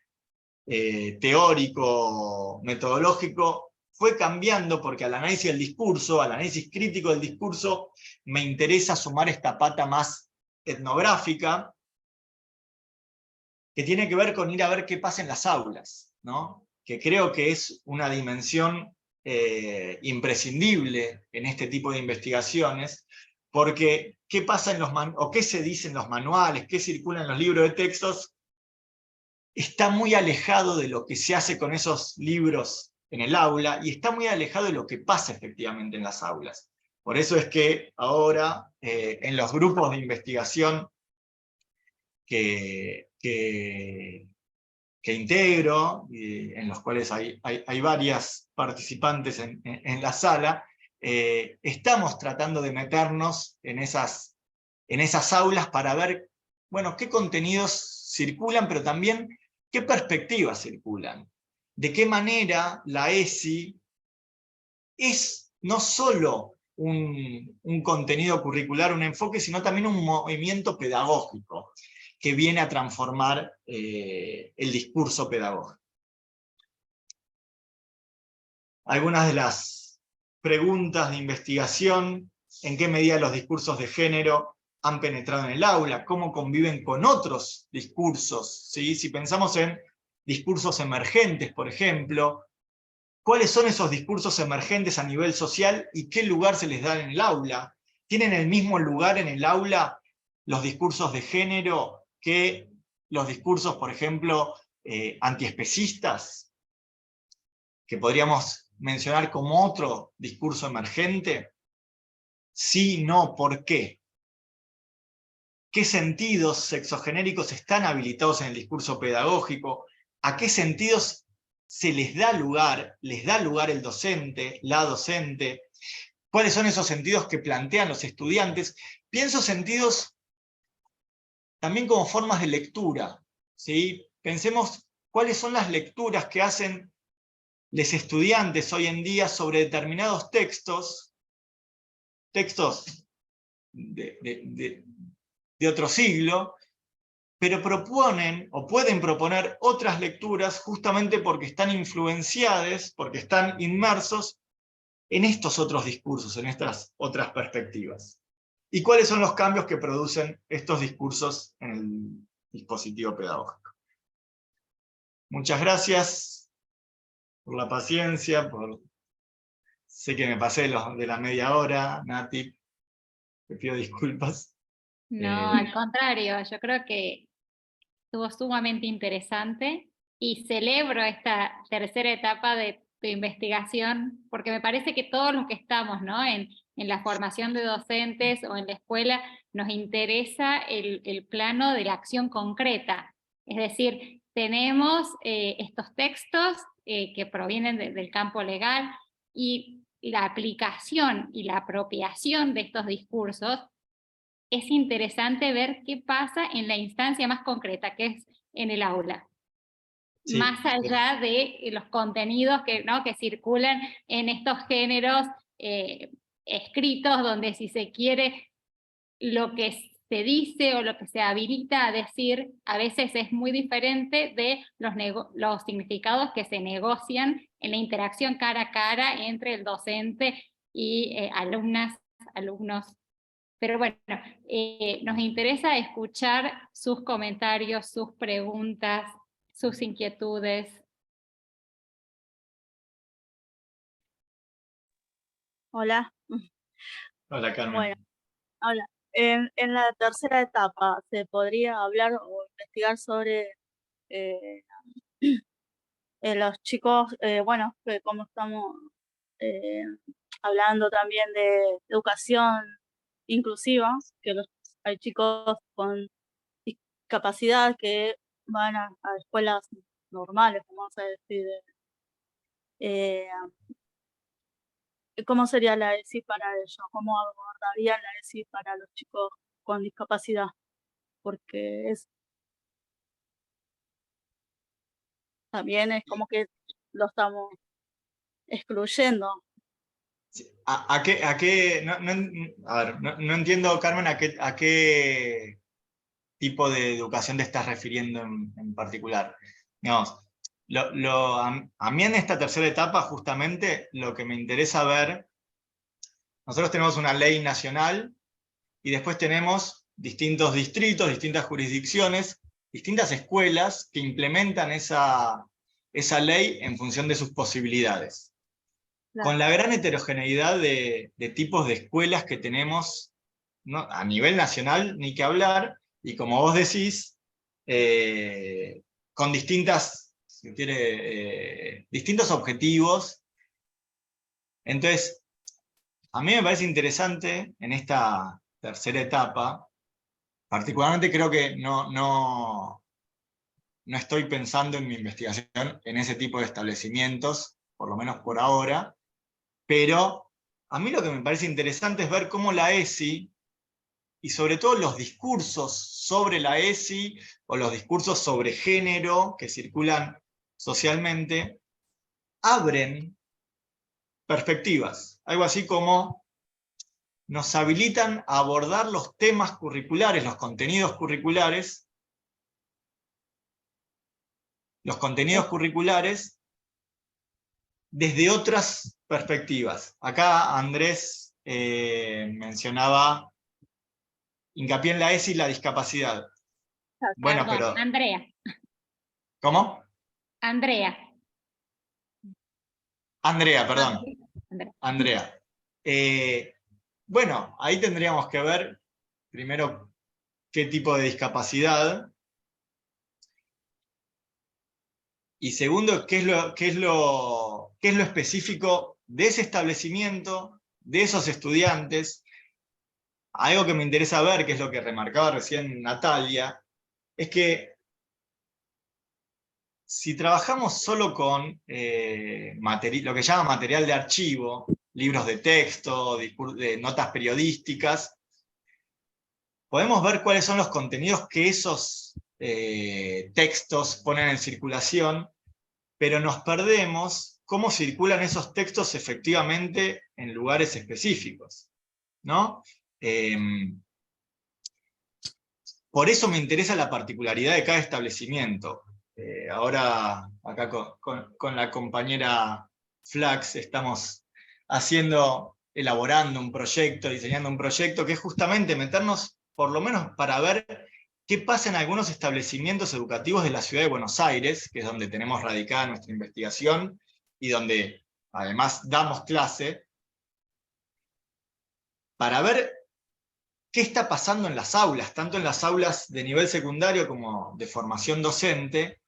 S3: teórico, metodológico, fue cambiando porque al análisis del discurso, al análisis crítico del discurso, me interesa sumar esta pata más etnográfica, que tiene que ver con ir a ver qué pasa en las aulas, ¿no? Que creo que es una dimensión imprescindible en este tipo de investigaciones, porque qué pasa o qué se dice en los manuales, qué circula en los libros de textos, está muy alejado de lo que se hace con esos libros en el aula, y está muy alejado de lo que pasa efectivamente en las aulas. Por eso es que ahora, en los grupos de investigación que integro, en los cuales hay varias participantes en la sala, estamos tratando de meternos en esas aulas para ver, bueno, qué contenidos circulan, pero también qué perspectivas circulan. De qué manera la ESI es no solo un contenido curricular, un enfoque, sino también un movimiento pedagógico que viene a transformar el discurso pedagógico. Algunas de las preguntas de investigación: ¿en qué medida los discursos de género han penetrado en el aula? ¿Cómo conviven con otros discursos? ¿Sí? Si pensamos en discursos emergentes, por ejemplo, ¿cuáles son esos discursos emergentes a nivel social y qué lugar se les da en el aula? ¿Tienen el mismo lugar en el aula los discursos de género que los discursos, por ejemplo, antiespecistas, que podríamos mencionar como otro discurso emergente? Sí, no, ¿por qué? ¿Qué sentidos sexogenéricos están habilitados en el discurso pedagógico? ¿A qué sentidos se les da lugar el docente, la docente? ¿Cuáles son esos sentidos que plantean los estudiantes? Pienso sentidos también como formas de lectura, ¿sí? Pensemos cuáles son las lecturas que hacen los estudiantes hoy en día sobre determinados textos de otro siglo, pero proponen o pueden proponer otras lecturas justamente porque están influenciadas, porque están inmersos en estos otros discursos, en estas otras perspectivas. ¿Y cuáles son los cambios que producen estos discursos en el dispositivo pedagógico? Muchas gracias por la paciencia, sé que me pasé de la media hora, Nati, te pido disculpas.
S1: No, al contrario, yo creo que estuvo sumamente interesante y celebro esta tercera etapa de tu investigación, porque me parece que todos los que estamos, ¿no?, en la formación de docentes o en la escuela, nos interesa el plano de la acción concreta. Es decir, tenemos estos textos que provienen del campo legal, y la aplicación y la apropiación de estos discursos. Es interesante ver qué pasa en la instancia más concreta, que es en el aula.
S3: Sí,
S1: Más allá de los contenidos ¿no?, que circulan en estos géneros escritos, donde, si se quiere, lo que se dice o lo que se habilita a decir a veces es muy diferente de los significados que se negocian en la interacción cara a cara entre el docente y alumnas, alumnos. Pero bueno, nos interesa escuchar sus comentarios, sus preguntas, sus inquietudes.
S2: Hola.
S3: Hola, Carmen.
S2: Bueno, hola. En la tercera etapa, ¿se podría hablar o investigar sobre los chicos, bueno, como estamos hablando también de educación inclusiva, que hay chicos con discapacidad que van a escuelas normales, vamos a decir. ¿Cómo sería la ESI para ellos? ¿Cómo abordarían la ESI para los chicos con discapacidad? Porque también es como que lo estamos excluyendo.
S3: ¿A qué? A ver, no entiendo, Carmen, a qué tipo de educación te estás refiriendo en particular. Digamos, a mí en esta tercera etapa, justamente, lo que me interesa ver, nosotros tenemos una ley nacional y después tenemos distintos distritos, distintas jurisdicciones, distintas escuelas que implementan esa ley en función de sus posibilidades.
S2: Claro.
S3: Con la gran heterogeneidad de tipos de escuelas que tenemos, ¿no?, a nivel nacional, ni que hablar, y como vos decís, con distintos objetivos. Entonces, a mí me parece interesante en esta tercera etapa, particularmente creo que no estoy pensando en mi investigación en ese tipo de establecimientos, por lo menos por ahora, pero a mí lo que me parece interesante es ver cómo la ESI, y sobre todo los discursos sobre la ESI, o los discursos sobre género que circulan socialmente, abren perspectivas. Algo así como nos habilitan a abordar los temas curriculares, los contenidos curriculares, desde otras perspectivas. Acá Andrés mencionaba hincapié en la ESI y la discapacidad. Bueno,
S1: Perdón,
S3: pero...
S1: Andrea.
S3: ¿Cómo?
S1: Andrea,
S3: Perdón. Andrea. Bueno, ahí tendríamos que ver primero qué tipo de discapacidad, y segundo, qué es lo específico de ese establecimiento, de esos estudiantes. Algo que me interesa ver, que es lo que remarcaba recién Natalia, es que si trabajamos solo con lo que llama material de archivo, libros de texto, de notas periodísticas, podemos ver cuáles son los contenidos que esos textos ponen en circulación, pero nos perdemos cómo circulan esos textos efectivamente en lugares específicos, ¿no? Por eso me interesa la particularidad de cada establecimiento. Ahora, acá con la compañera Flax, estamos elaborando un proyecto, diseñando un proyecto, que es justamente meternos, por lo menos para ver qué pasa en algunos establecimientos educativos de la ciudad de Buenos Aires, que es donde tenemos radicada nuestra investigación, y donde además damos clase, para ver qué está pasando en las aulas, tanto en las aulas de nivel secundario como de formación docente,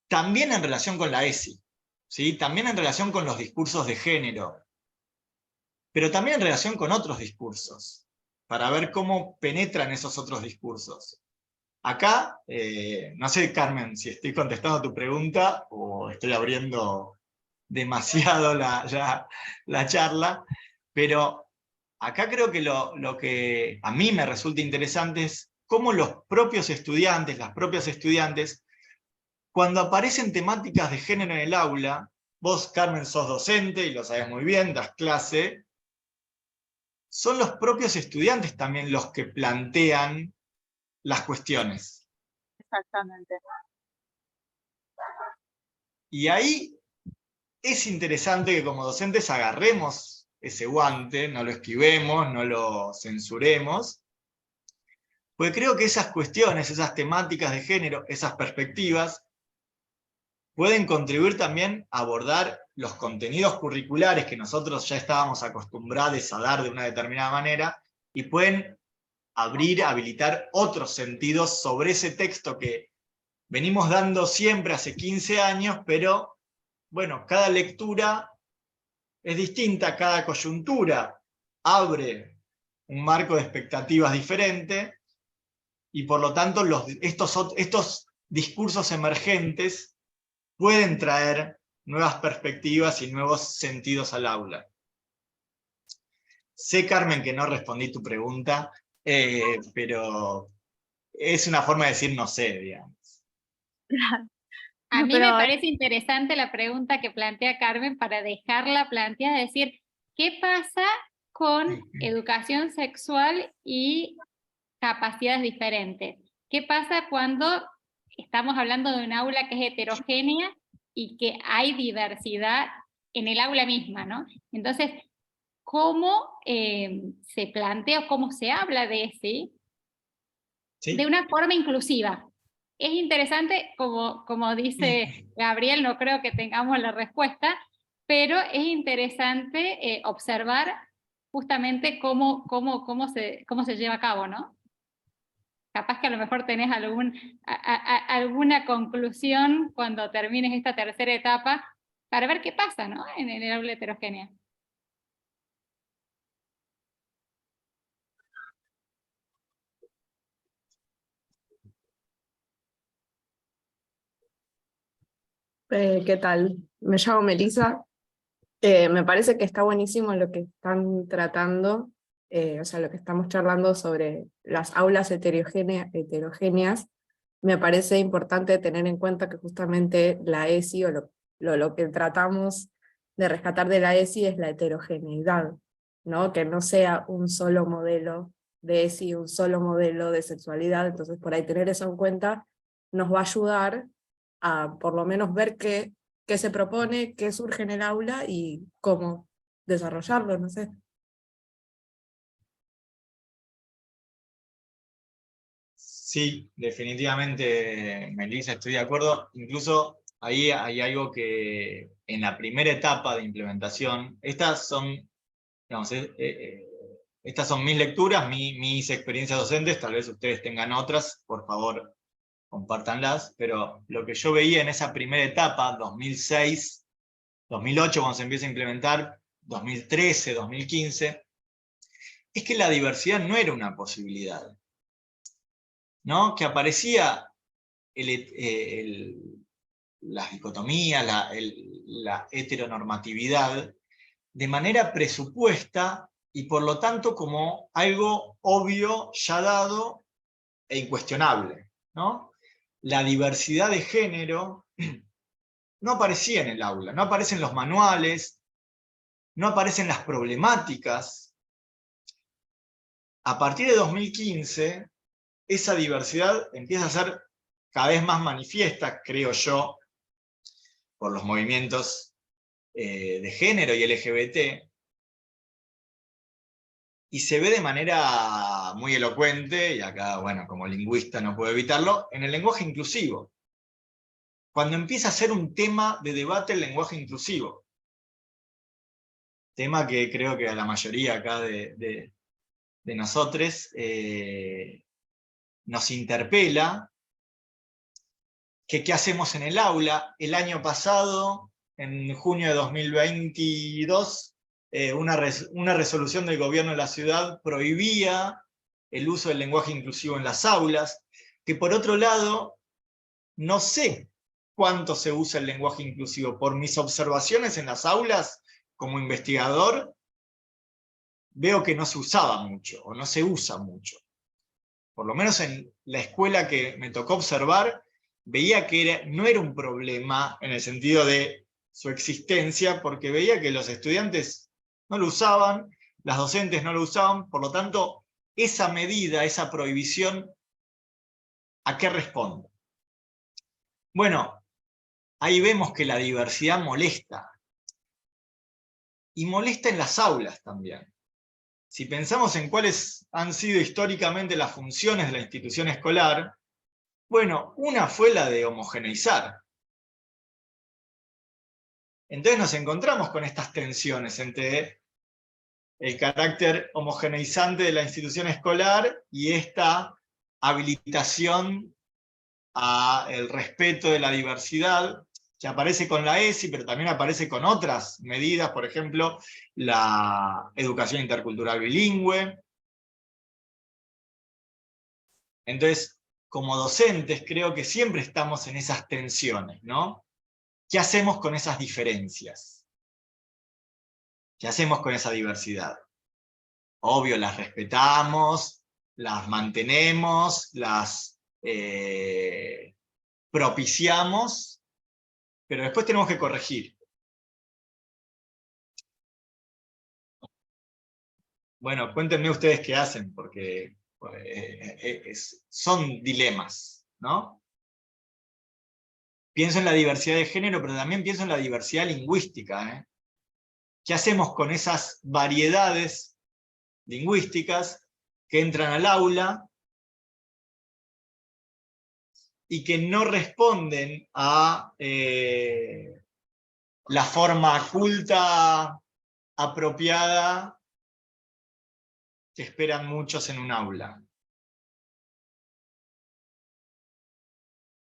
S3: también en relación con la ESI, ¿sí? También en relación con los discursos de género, pero también en relación con otros discursos, para ver cómo penetran esos otros discursos. Acá, no sé, Carmen, si estoy contestando tu pregunta o estoy abriendo demasiado la charla, pero acá creo que lo que a mí me resulta interesante es cómo los propios estudiantes, las propias estudiantes, cuando aparecen temáticas de género en el aula, vos, Carmen, sos docente y lo sabés muy bien, das clase, son los propios estudiantes también los que plantean las cuestiones.
S2: Exactamente.
S3: Y ahí es interesante que como docentes agarremos ese guante, no lo esquivemos, no lo censuremos, porque creo que esas cuestiones, esas temáticas de género, esas perspectivas, pueden contribuir también a abordar los contenidos curriculares que nosotros ya estábamos acostumbrados a dar de una determinada manera, y pueden habilitar otros sentidos sobre ese texto que venimos dando siempre hace 15 años, pero bueno, cada lectura es distinta, cada coyuntura abre un marco de expectativas diferente, y por lo tanto estos discursos emergentes pueden traer nuevas perspectivas y nuevos sentidos al aula. Sé, Carmen, que no respondí tu pregunta, pero es una forma de decir no sé, digamos.
S1: A mí
S2: Pero
S1: me parece interesante la pregunta que plantea Carmen para dejarla planteada, decir, ¿qué pasa con educación sexual y capacidades diferentes? ¿Qué pasa cuando estamos hablando de un aula que es heterogénea y que hay diversidad en el aula misma, ¿no? Entonces, ¿cómo se plantea o cómo se habla de ese
S3: ¿Sí?
S1: de una forma inclusiva? Es interesante, como dice Gabriel, no creo que tengamos la respuesta, pero es interesante observar justamente cómo se lleva a cabo, ¿no? Capaz que a lo mejor tenés alguna conclusión cuando termines esta tercera etapa para ver qué pasa, ¿no? En el aula heterogénea.
S4: ¿Qué tal? Me llamo Melissa. Me parece que está buenísimo lo que están tratando, o sea, lo que estamos charlando sobre las aulas heterogéneas. Me parece importante tener en cuenta que justamente la ESI, o lo que tratamos de rescatar de la ESI es la heterogeneidad, ¿no? Que no sea un solo modelo de ESI, un solo modelo de sexualidad. Entonces, por ahí tener eso en cuenta nos va a ayudar a por lo menos ver qué se propone, qué surge en el aula y cómo desarrollarlo, no sé.
S3: Sí, definitivamente, Melissa, estoy de acuerdo. Incluso ahí hay algo que en la primera etapa de implementación, estas son, digamos, estas son mis lecturas, mis experiencias docentes, tal vez ustedes tengan otras, por favor, compártanlas, pero lo que yo veía en esa primera etapa, 2006, 2008, cuando se empieza a implementar, 2013, 2015, es que la diversidad no era una posibilidad, ¿no? Que aparecía las dicotomías, la heteronormatividad, de manera presupuesta y por lo tanto como algo obvio, ya dado e incuestionable, ¿no? La diversidad de género no aparecía en el aula, no aparecen los manuales, no aparecen las problemáticas. A partir de 2015, esa diversidad empieza a ser cada vez más manifiesta, creo yo, por los movimientos de género y LGBT, y se ve de manera muy elocuente, y acá, bueno, como lingüista no puedo evitarlo, en el lenguaje inclusivo. Cuando empieza a ser un tema de debate el lenguaje inclusivo. Tema que creo que a la mayoría acá de nosotros nos interpela, que qué hacemos en el aula. El año pasado, en junio de 2022, una resolución del gobierno de la ciudad prohibía el uso del lenguaje inclusivo en las aulas, que por otro lado, no sé cuánto se usa el lenguaje inclusivo. Por mis observaciones en las aulas, como investigador, veo que no se usaba mucho, o no se usa mucho. Por lo menos en la escuela que me tocó observar, veía que no era un problema en el sentido de su existencia, porque veía que los estudiantes no lo usaban, las docentes no lo usaban, por lo tanto, esa medida, esa prohibición, ¿a qué responde? Bueno, ahí vemos que la diversidad molesta, y molesta en las aulas también. Si pensamos en cuáles han sido históricamente las funciones de la institución escolar, bueno, una fue la de homogeneizar. Entonces nos encontramos con estas tensiones entre el carácter homogeneizante de la institución escolar y esta habilitación al respeto de la diversidad, que aparece con la ESI, pero también aparece con otras medidas, por ejemplo, la educación intercultural bilingüe, Entonces, como docentes, creo que siempre estamos en esas tensiones, ¿no? ¿Qué hacemos con esas diferencias? ¿Qué hacemos con esa diversidad? Obvio, las respetamos, las mantenemos, las propiciamos, pero después tenemos que corregir. Bueno, cuéntenme ustedes qué hacen, porque son dilemas, ¿no? Pienso en la diversidad de género, pero también pienso en la diversidad lingüística, ¿eh? ¿Qué hacemos con esas variedades lingüísticas que entran al aula y que no responden a la forma culta, apropiada, que esperan muchos en un aula?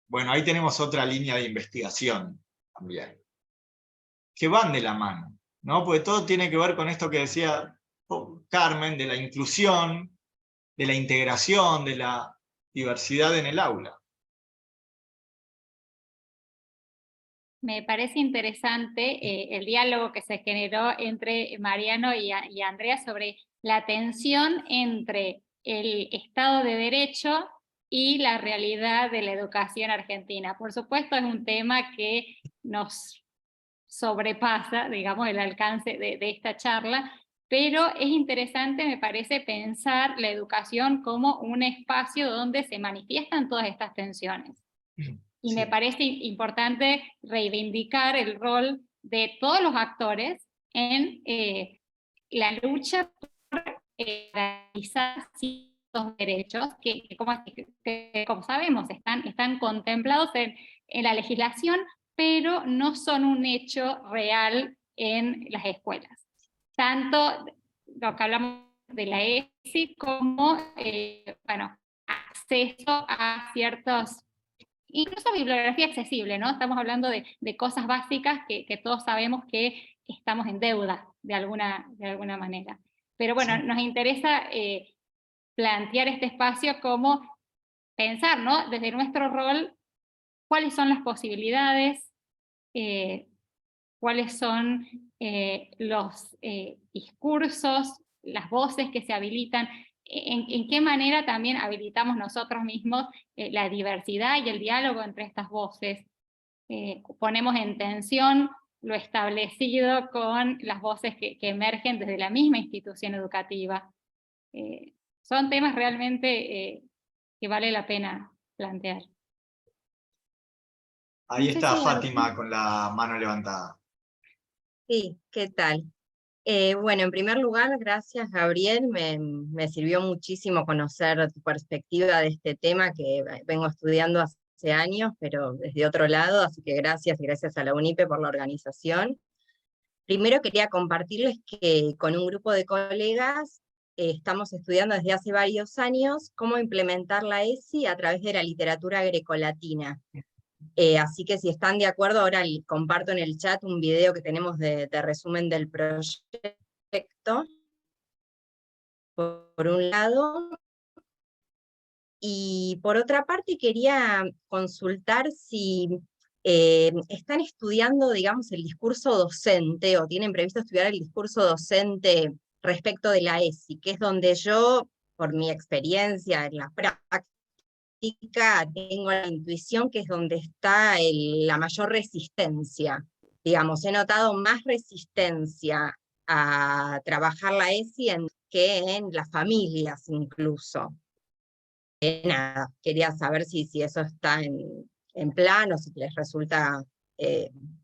S3: Bueno, ahí tenemos otra línea de investigación también, que van de la mano, ¿no? Porque todo tiene que ver con esto que decía Carmen, de la inclusión, de la integración, de la diversidad en el aula.
S1: Me parece interesante el diálogo que se generó entre Mariano y Andrea sobre la tensión entre el Estado de Derecho y la realidad de la educación argentina. Por supuesto, es un tema que nos sobrepasa, digamos, el alcance de esta charla, pero es interesante, me parece, pensar la educación como un espacio donde se manifiestan todas estas tensiones. Y me parece importante reivindicar el rol de todos los actores en la lucha por garantizar ciertos derechos que como sabemos, están contemplados en la legislación, pero no son un hecho real en las escuelas. Tanto lo que hablamos de la ESI como acceso a ciertos, incluso bibliografía accesible, ¿no? Estamos hablando de cosas básicas que todos sabemos que estamos en deuda de alguna manera. Pero bueno, nos interesa plantear este espacio como pensar, ¿no? Desde nuestro rol, cuáles son las posibilidades, cuáles son los discursos, las voces que se habilitan, en qué manera también habilitamos nosotros mismos la diversidad y el diálogo entre estas voces. Ponemos en tensión lo establecido con las voces que emergen desde la misma institución educativa. Son temas realmente que vale la pena plantear.
S3: Ahí está Fátima con la mano levantada.
S5: Sí, ¿qué tal? Bueno, en primer lugar, gracias Gabriel, me sirvió muchísimo conocer tu perspectiva de este tema que vengo estudiando hace años, pero desde otro lado, así que gracias y gracias a la UNIPE por la organización. Primero quería compartirles que con un grupo de colegas estamos estudiando desde hace varios años cómo implementar la ESI a través de la literatura grecolatina. Así que si están de acuerdo, ahora comparto en el chat un video que tenemos de resumen del proyecto, por un lado. Y por otra parte quería consultar si están estudiando, digamos, el discurso docente, o tienen previsto estudiar el discurso docente respecto de la ESI, que es donde yo, por mi experiencia en la práctica, tengo la intuición que es donde está la mayor resistencia. Digamos, he notado más resistencia a trabajar la ESI que en las familias incluso. Nada, quería saber si eso está en plan o si les resulta,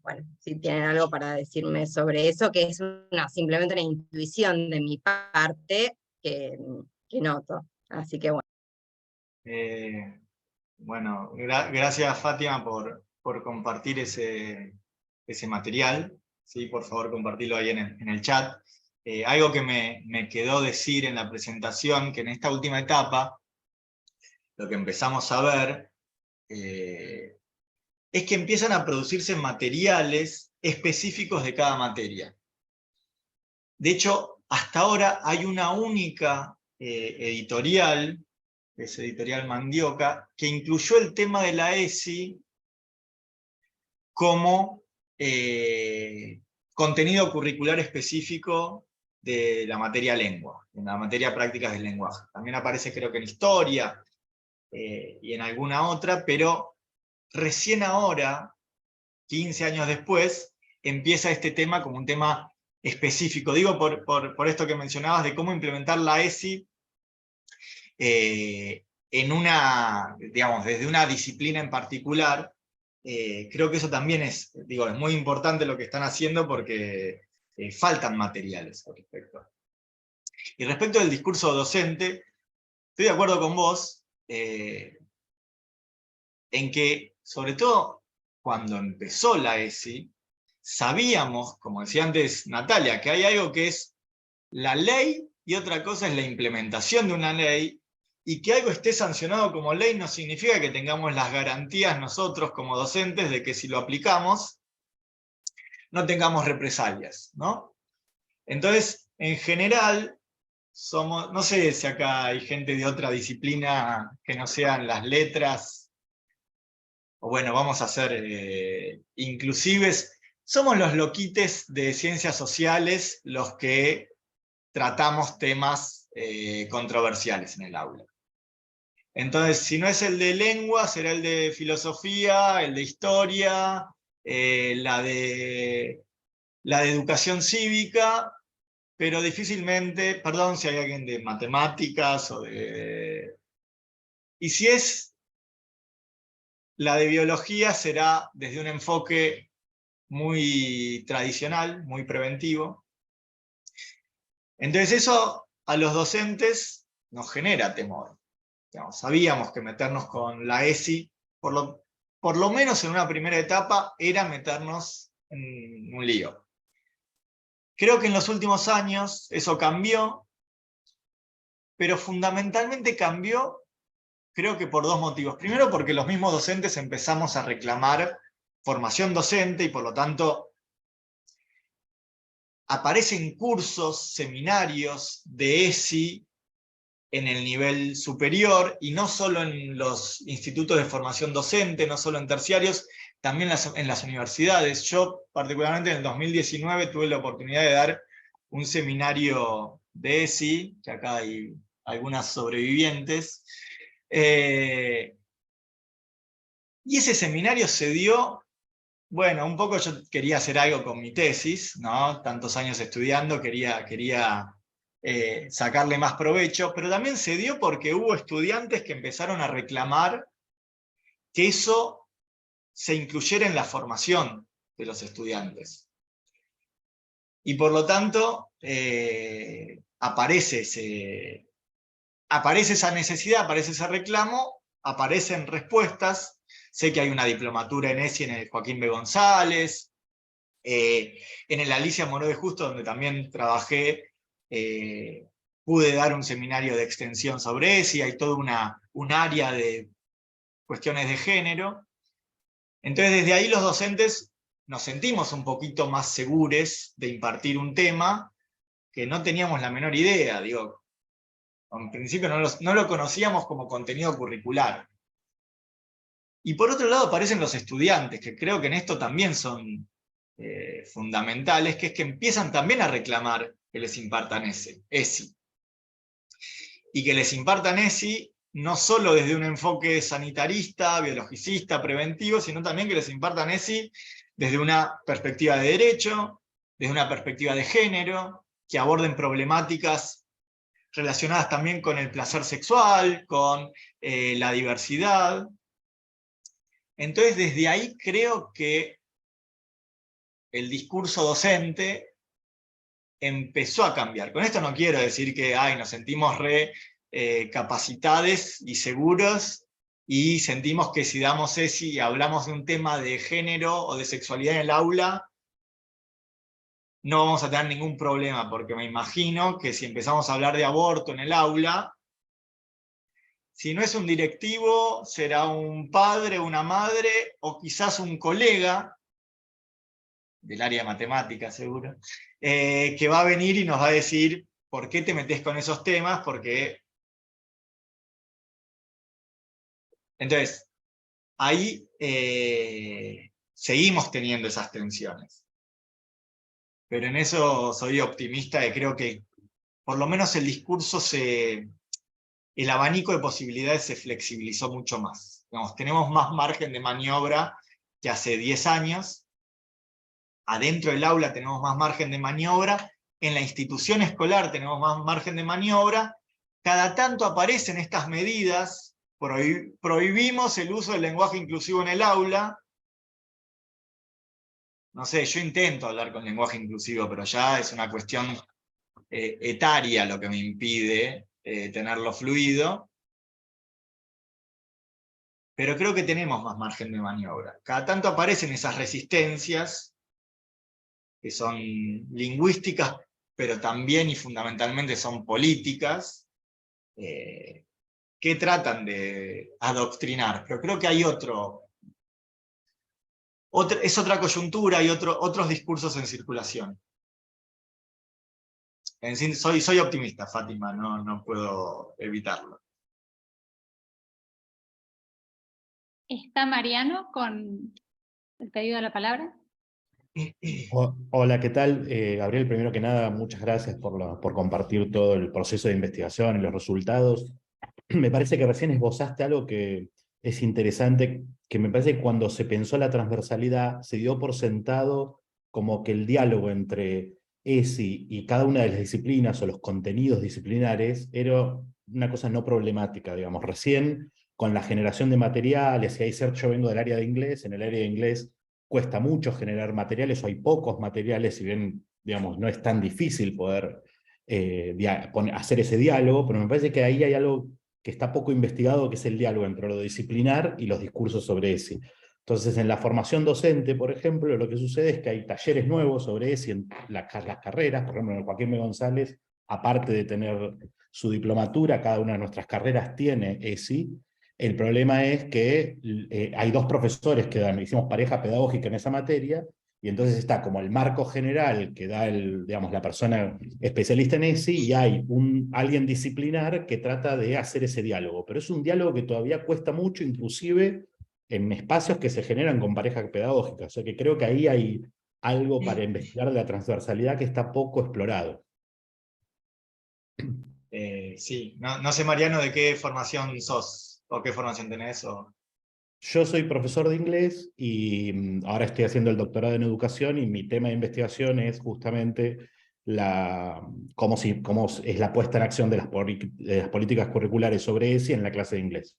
S5: bueno, si tienen algo para decirme sobre eso, que es simplemente una intuición de mi parte que noto. Así que bueno.
S3: Bueno, gracias Fátima por compartir ese material. ¿Sí? Por favor, compartirlo ahí en el chat. Algo que me quedó decir en la presentación, que en esta última etapa, lo que empezamos a ver es que empiezan a producirse materiales específicos de cada materia. De hecho, hasta ahora hay una única editorial es editorial Mandioca, que incluyó el tema de la ESI como contenido curricular específico de la materia lengua, en la materia prácticas del lenguaje. También aparece creo que en historia y en alguna otra, pero recién ahora, 15 años después, empieza este tema como un tema específico. Digo por esto que mencionabas de cómo implementar la ESI en una, digamos, desde una disciplina en particular. Creo que eso también es muy importante lo que están haciendo porque faltan materiales al respecto. Y respecto del discurso docente, estoy de acuerdo con vos en que, sobre todo cuando empezó la ESI, sabíamos, como decía antes Natalia, que hay algo que es la ley y otra cosa es la implementación de una ley, y que algo esté sancionado como ley no significa que tengamos las garantías nosotros como docentes de que si lo aplicamos no tengamos represalias, ¿no? Entonces, en general, somos, no sé si acá hay gente de otra disciplina que no sean las letras, o bueno, vamos a ser inclusives, somos los loquites de ciencias sociales los que tratamos temas controversiales en el aula. Entonces, si no es el de lengua, será el de filosofía, el de historia, la de educación cívica, pero difícilmente, perdón si hay alguien de matemáticas o de... Y si es la de biología, será desde un enfoque muy tradicional, muy preventivo. Entonces eso a los docentes nos genera temor. Sabíamos que meternos con la ESI, por lo menos en una primera etapa, era meternos en un lío. Creo que en los últimos años eso cambió, pero fundamentalmente cambió, creo que por dos motivos. Primero, porque los mismos docentes empezamos a reclamar formación docente y por lo tanto aparecen cursos, seminarios de ESI en el nivel superior, y no solo en los institutos de formación docente, no solo en terciarios, también en las universidades. Yo, particularmente en el 2019, tuve la oportunidad de dar un seminario de ESI, que acá hay algunas sobrevivientes, y ese seminario se dio, bueno, un poco yo quería hacer algo con mi tesis, ¿no? Tantos años estudiando, quería sacarle más provecho, pero también se dio porque hubo estudiantes que empezaron a reclamar que eso se incluyera en la formación de los estudiantes. Y por lo tanto, aparece esa necesidad, aparece ese reclamo, aparecen respuestas. Sé que hay una diplomatura en ESI en el Joaquín B. González, en el Alicia Moró de Justo, donde también trabajé, pude dar un seminario de extensión sobre ESI, hay todo un área de cuestiones de género. Entonces desde ahí los docentes nos sentimos un poquito más seguros de impartir un tema que no teníamos la menor idea, digo, en principio no lo conocíamos como contenido curricular. Y por otro lado aparecen los estudiantes, que creo que en esto también son fundamentales, que es que empiezan también a reclamar que les impartan ESI. Y que les impartan ESI no solo desde un enfoque sanitarista, biologicista, preventivo, sino también que les impartan ESI desde una perspectiva de derecho, desde una perspectiva de género, que aborden problemáticas relacionadas también con el placer sexual, con la diversidad. Entonces desde ahí creo que el discurso docente empezó a cambiar. Con esto no quiero decir que nos sentimos capacitados y seguros, y sentimos que si damos ESI y hablamos de un tema de género o de sexualidad en el aula, no vamos a tener ningún problema, porque me imagino que si empezamos a hablar de aborto en el aula, si no es un directivo, será un padre, una madre, o quizás un colega, del área de matemáticas seguro, que va a venir y nos va a decir, ¿por qué te metés con esos temas? Porque Entonces, ahí seguimos teniendo esas tensiones. Pero en eso soy optimista y creo que por lo menos el discurso el abanico de posibilidades se flexibilizó mucho más. Digamos, tenemos más margen de maniobra que hace 10 años. Adentro del aula tenemos más margen de maniobra. En la institución escolar tenemos más margen de maniobra. Cada tanto aparecen estas medidas. Prohibimos el uso del lenguaje inclusivo en el aula. No sé, yo intento hablar con lenguaje inclusivo, pero ya es una cuestión etaria lo que me impide tenerlo fluido. Pero creo que tenemos más margen de maniobra. Cada tanto aparecen esas resistencias, que son lingüísticas, pero también y fundamentalmente son políticas, que tratan de adoctrinar. Pero creo que hay es otra coyuntura y otros discursos en circulación. En sí, soy optimista, Fátima, no puedo evitarlo.
S1: ¿Está Mariano con el pedido de la palabra?
S6: Hola, ¿qué tal? Gabriel, primero que nada, muchas gracias por compartir todo el proceso de investigación y los resultados. Me parece que recién esbozaste algo que es interesante, que me parece que cuando se pensó la transversalidad se dio por sentado como que el diálogo entre ESI y cada una de las disciplinas o los contenidos disciplinares era una cosa no problemática, digamos. Recién con la generación de materiales, y ahí yo vengo del área de inglés, en el área de inglés cuesta mucho generar materiales, o hay pocos materiales, si bien, digamos, no es tan difícil poder hacer ese diálogo, pero me parece que ahí hay algo que está poco investigado, que es el diálogo entre lo disciplinar y los discursos sobre ESI. Entonces, en la formación docente, por ejemplo, lo que sucede es que hay talleres nuevos sobre ESI en las carreras. Por ejemplo, en el Joaquín B. González, aparte de tener su diplomatura, cada una de nuestras carreras tiene ESI. El problema es que hay dos profesores que hicimos pareja pedagógica en esa materia, y entonces está como el marco general que da digamos, la persona especialista en ESI, y hay alguien disciplinar que trata de hacer ese diálogo. Pero es un diálogo que todavía cuesta mucho, inclusive en espacios que se generan con pareja pedagógica. O sea que creo que ahí hay algo para investigar de la transversalidad que está poco explorado.
S3: Sí, no sé, Mariano, de qué formación sos, o qué formación tenés.
S6: Yo soy profesor de inglés y ahora estoy haciendo el doctorado en educación, y mi tema de investigación es justamente cómo es la puesta en acción de las políticas curriculares sobre ESI en la clase de inglés.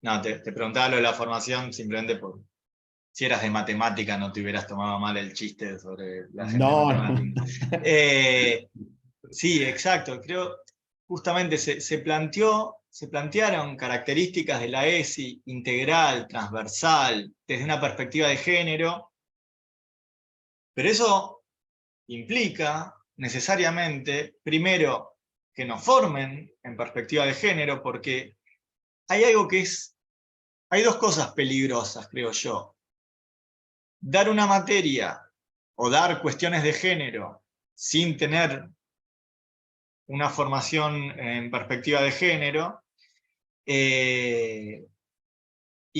S6: No,
S3: te preguntaba lo de la formación simplemente por si eras de matemática, no te hubieras tomado mal el chiste sobre la gente de matemática. Sí, exacto. Creo justamente se plantearon características de la ESI integral, transversal, desde una perspectiva de género, pero eso implica necesariamente, primero, que nos formen en perspectiva de género, porque hay dos cosas peligrosas, creo yo. Dar una materia o dar cuestiones de género sin tener una formación en perspectiva de género, y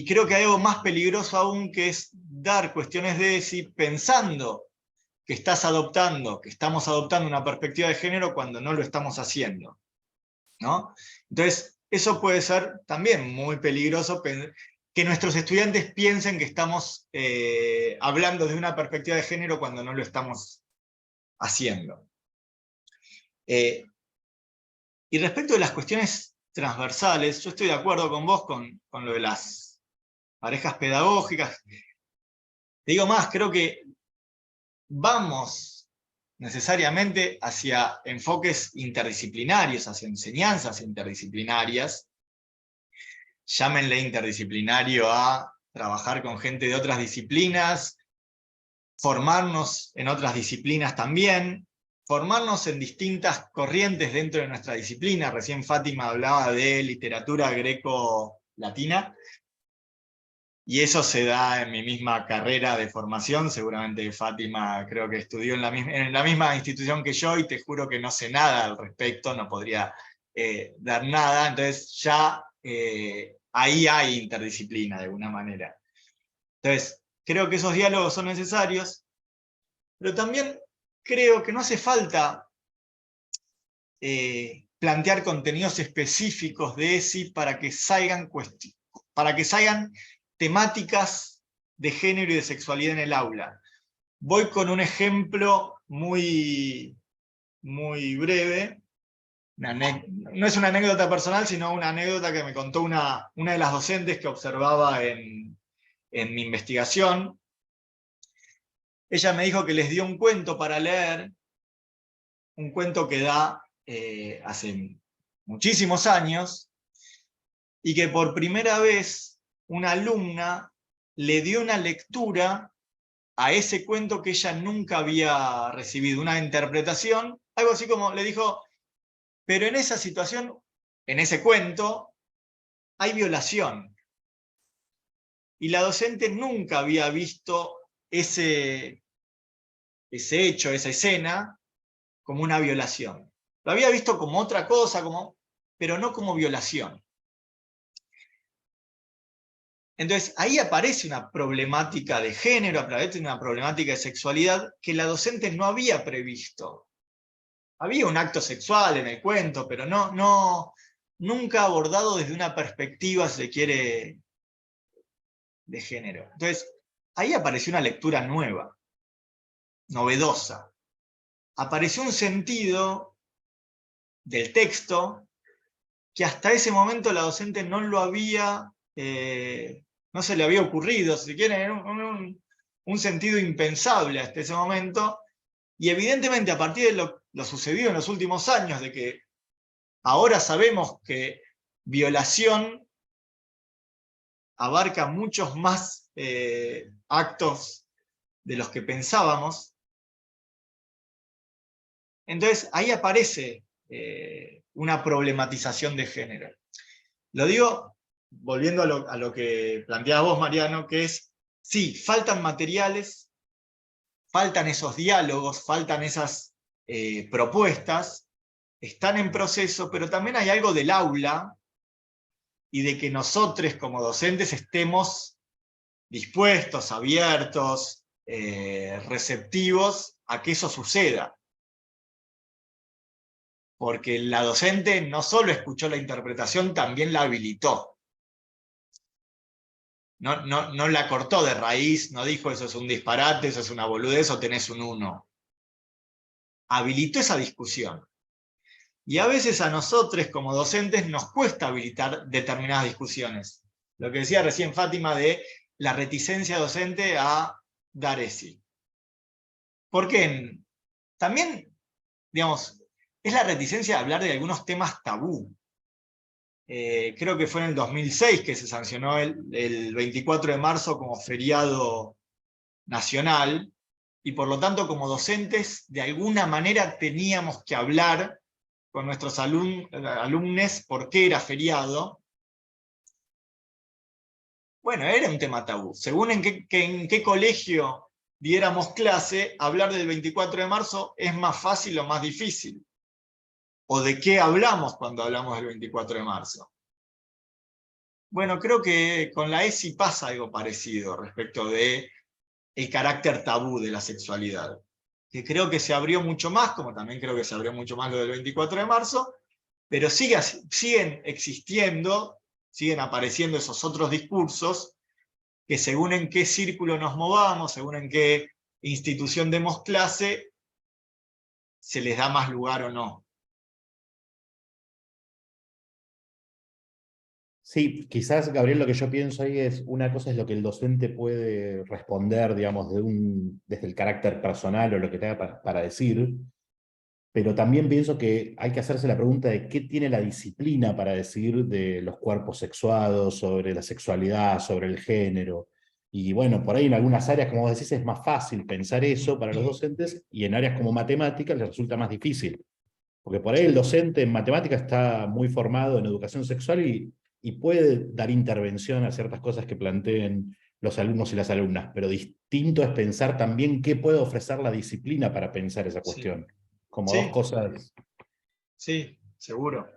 S3: creo que hay algo más peligroso aún, que es dar cuestiones de ESI pensando que estamos adoptando una perspectiva de género cuando no lo estamos haciendo, ¿no? Entonces, eso puede ser también muy peligroso, que nuestros estudiantes piensen que estamos hablando de una perspectiva de género cuando no lo estamos haciendo. Y respecto de las cuestiones transversales, yo estoy de acuerdo con vos con lo de las parejas pedagógicas. Te digo más, creo que vamos necesariamente hacia enfoques interdisciplinarios, hacia enseñanzas interdisciplinarias. Llámenle interdisciplinario a trabajar con gente de otras disciplinas, formarnos en otras disciplinas también, formarnos en distintas corrientes dentro de nuestra disciplina. Recién Fátima hablaba de literatura greco-latina, y eso se da en mi misma carrera de formación. Seguramente Fátima creo que estudió en la misma institución que yo, y te juro que no sé nada al respecto, no podría dar nada. Entonces ya ahí hay interdisciplina de alguna manera. Entonces, creo que esos diálogos son necesarios, pero también creo que no hace falta plantear contenidos específicos de ESI para que salgan temáticas de género y de sexualidad en el aula. Voy con un ejemplo muy breve. No es una anécdota personal, sino una anécdota que me contó una de las docentes que observaba en mi investigación. Ella me dijo que les dio un cuento para leer, un cuento que da hace muchísimos años, y que por primera vez una alumna le dio una lectura a ese cuento que ella nunca había recibido, una interpretación, algo así como le dijo, pero en esa situación, en ese cuento, hay violación. Y la docente nunca había visto ese hecho, esa escena, como una violación. Lo había visto como otra cosa, pero no como violación. Entonces, ahí aparece una problemática de género, aparece una problemática de sexualidad que la docente no había previsto. Había un acto sexual en el cuento, pero nunca abordado desde una perspectiva, si se quiere, de género. Entonces, ahí apareció una lectura nueva, novedosa. Apareció un sentido del texto que hasta ese momento la docente no lo había, no se le había ocurrido, si quieren, era un sentido impensable hasta ese momento, y evidentemente a partir de lo sucedido en los últimos años, de que ahora sabemos que violación abarca muchos más actos de los que pensábamos, entonces ahí aparece una problematización de género. Lo digo volviendo a lo que planteabas vos, Mariano, que es, sí, faltan materiales, faltan esos diálogos, faltan esas propuestas, están en proceso, pero también hay algo del aula y de que nosotros como docentes estemos dispuestos, abiertos, receptivos a que eso suceda. Porque la docente no solo escuchó la interpretación, también la habilitó. No la cortó de raíz, no dijo eso es un disparate, eso es una boludez o tenés un 1. Habilitó esa discusión. Y a veces a nosotros como docentes nos cuesta habilitar determinadas discusiones. Lo que decía recién Fátima de la reticencia docente a dar ESI. Porque también, digamos, es la reticencia de hablar de algunos temas tabú. Creo que fue en el 2006 que se sancionó el 24 de marzo como feriado nacional, y por lo tanto como docentes de alguna manera teníamos que hablar con nuestros alumnos por qué era feriado. Bueno, era un tema tabú. Según en qué colegio diéramos clase, hablar del 24 de marzo es más fácil o más difícil. ¿O de qué hablamos cuando hablamos del 24 de marzo? Bueno, creo que con la ESI pasa algo parecido respecto del carácter tabú de la sexualidad. Que creo que se abrió mucho más, como también creo que se abrió mucho más lo del 24 de marzo, pero siguen existiendo, siguen apareciendo esos otros discursos que según en qué círculo nos movamos, según en qué institución demos clase, se les da más lugar o no.
S6: Sí, quizás, Gabriel, lo que yo pienso ahí es, una cosa es lo que el docente puede responder, digamos, desde el carácter personal o lo que tenga para decir, pero también pienso que hay que hacerse la pregunta de qué tiene la disciplina para decir de los cuerpos sexuados, sobre la sexualidad, sobre el género. Y bueno, por ahí en algunas áreas, como vos decís, es más fácil pensar eso para los docentes, y en áreas como matemáticas les resulta más difícil. Porque por ahí el docente en matemáticas está muy formado en educación sexual y puede dar intervención a ciertas cosas que planteen los alumnos y las alumnas, pero distinto es pensar también qué puede ofrecer la disciplina para pensar esa cuestión. Como dos cosas.
S3: Sí, seguro.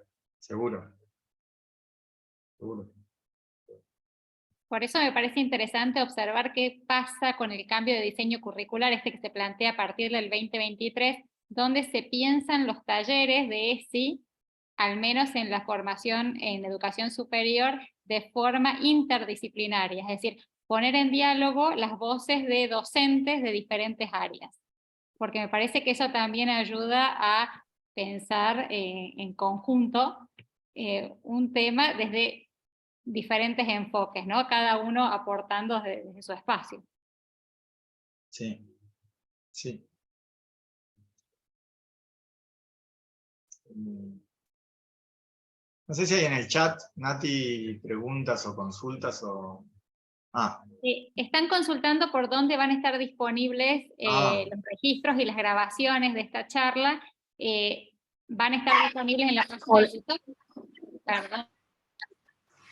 S1: Por eso me parece interesante observar qué pasa con el cambio de diseño curricular, que se plantea a partir del 2023, donde se piensan los talleres de ESI, al menos en la formación en educación superior, de forma interdisciplinaria, es decir, poner en diálogo las voces de docentes de diferentes áreas, porque me parece que eso también ayuda a pensar en conjunto un tema desde diferentes enfoques, ¿no? Cada uno aportando desde su espacio.
S3: Sí, sí. No sé si hay en el chat, Nati, preguntas o consultas o...
S1: Están consultando por dónde van a estar disponibles los registros y las grabaciones de esta charla. Van a estar disponibles en la página de YouTube. Perdón.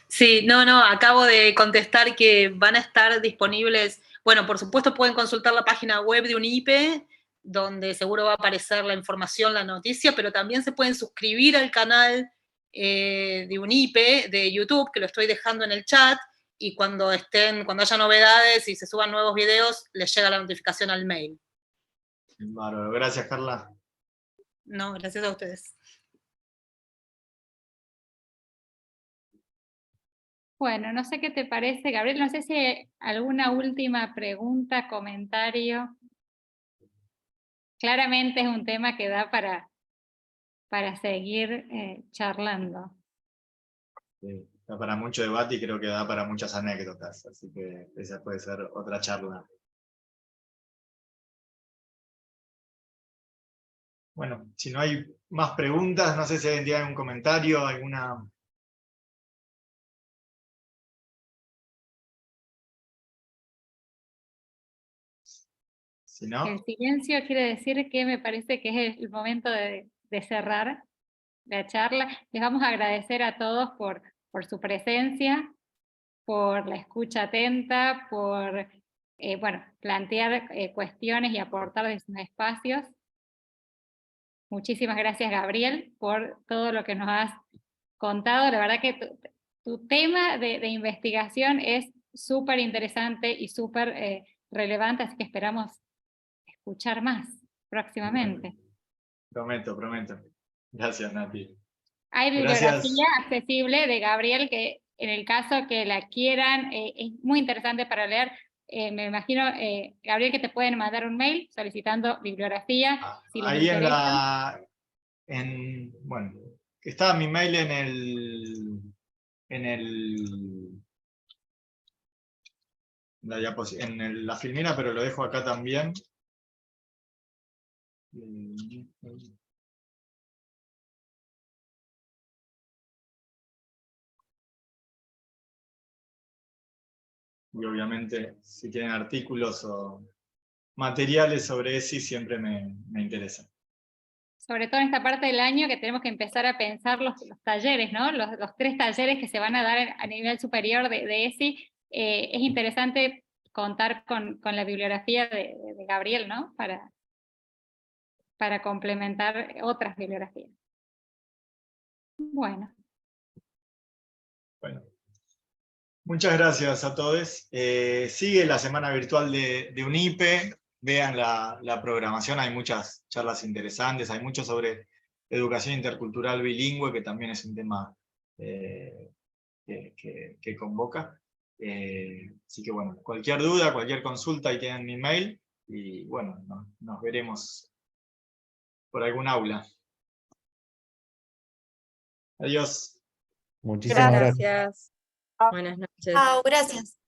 S7: Sí, no, acabo de contestar que van a estar disponibles, bueno, por supuesto pueden consultar la página web de UNIPE, donde seguro va a aparecer la información, la noticia, pero también se pueden suscribir al canal de UNIPE, de YouTube, que lo estoy dejando en el chat, y cuando haya novedades y se suban nuevos videos, les llega la notificación al mail.
S3: Bárbaro, gracias Carla.
S7: No, gracias a ustedes.
S1: Bueno, no sé qué te parece, Gabriel, no sé si hay alguna última pregunta, comentario. Claramente es un tema que da para seguir charlando.
S3: Sí, da para mucho debate y creo que da para muchas anécdotas, así que esa puede ser otra charla. Bueno, si no hay más preguntas, no sé si alguien tiene algún comentario, alguna... Si no...
S1: El silencio quiere decir que me parece que es el momento de cerrar la charla. Les vamos a agradecer a todos por su presencia, por la escucha atenta, por plantear cuestiones y aportar de sus espacios. Muchísimas gracias, Gabriel, por todo lo que nos has contado. La verdad que tu tema de investigación es súper interesante y súper relevante, así que esperamos escuchar más próximamente.
S3: Prometo. Gracias, Nati.
S1: Hay bibliografía accesible de Gabriel que en el caso que la quieran, es muy interesante para leer. Me imagino, Gabriel, que te pueden mandar un mail solicitando bibliografía. Si les
S3: ahí
S1: interesa.
S3: bueno, está mi mail en la filmina, pero lo dejo acá también. Y obviamente, si tienen artículos o materiales sobre ESI, siempre me interesa.
S1: Sobre todo en esta parte del año que tenemos que empezar a pensar los talleres, ¿no? Los 3 talleres que se van a dar a nivel superior de ESI. Es interesante contar con la bibliografía de Gabriel, ¿no? Para complementar otras bibliografías. Bueno.
S3: Muchas gracias a todos. Sigue la semana virtual de UNIPE. Vean la programación, hay muchas charlas interesantes, hay mucho sobre educación intercultural bilingüe, que también es un tema que convoca. Así que bueno, cualquier duda, cualquier consulta, ahí tienen mi mail, y bueno, nos veremos por algún aula. Adiós.
S6: Muchísimas gracias.
S5: Gracias. Buenas noches.
S8: Chao, gracias.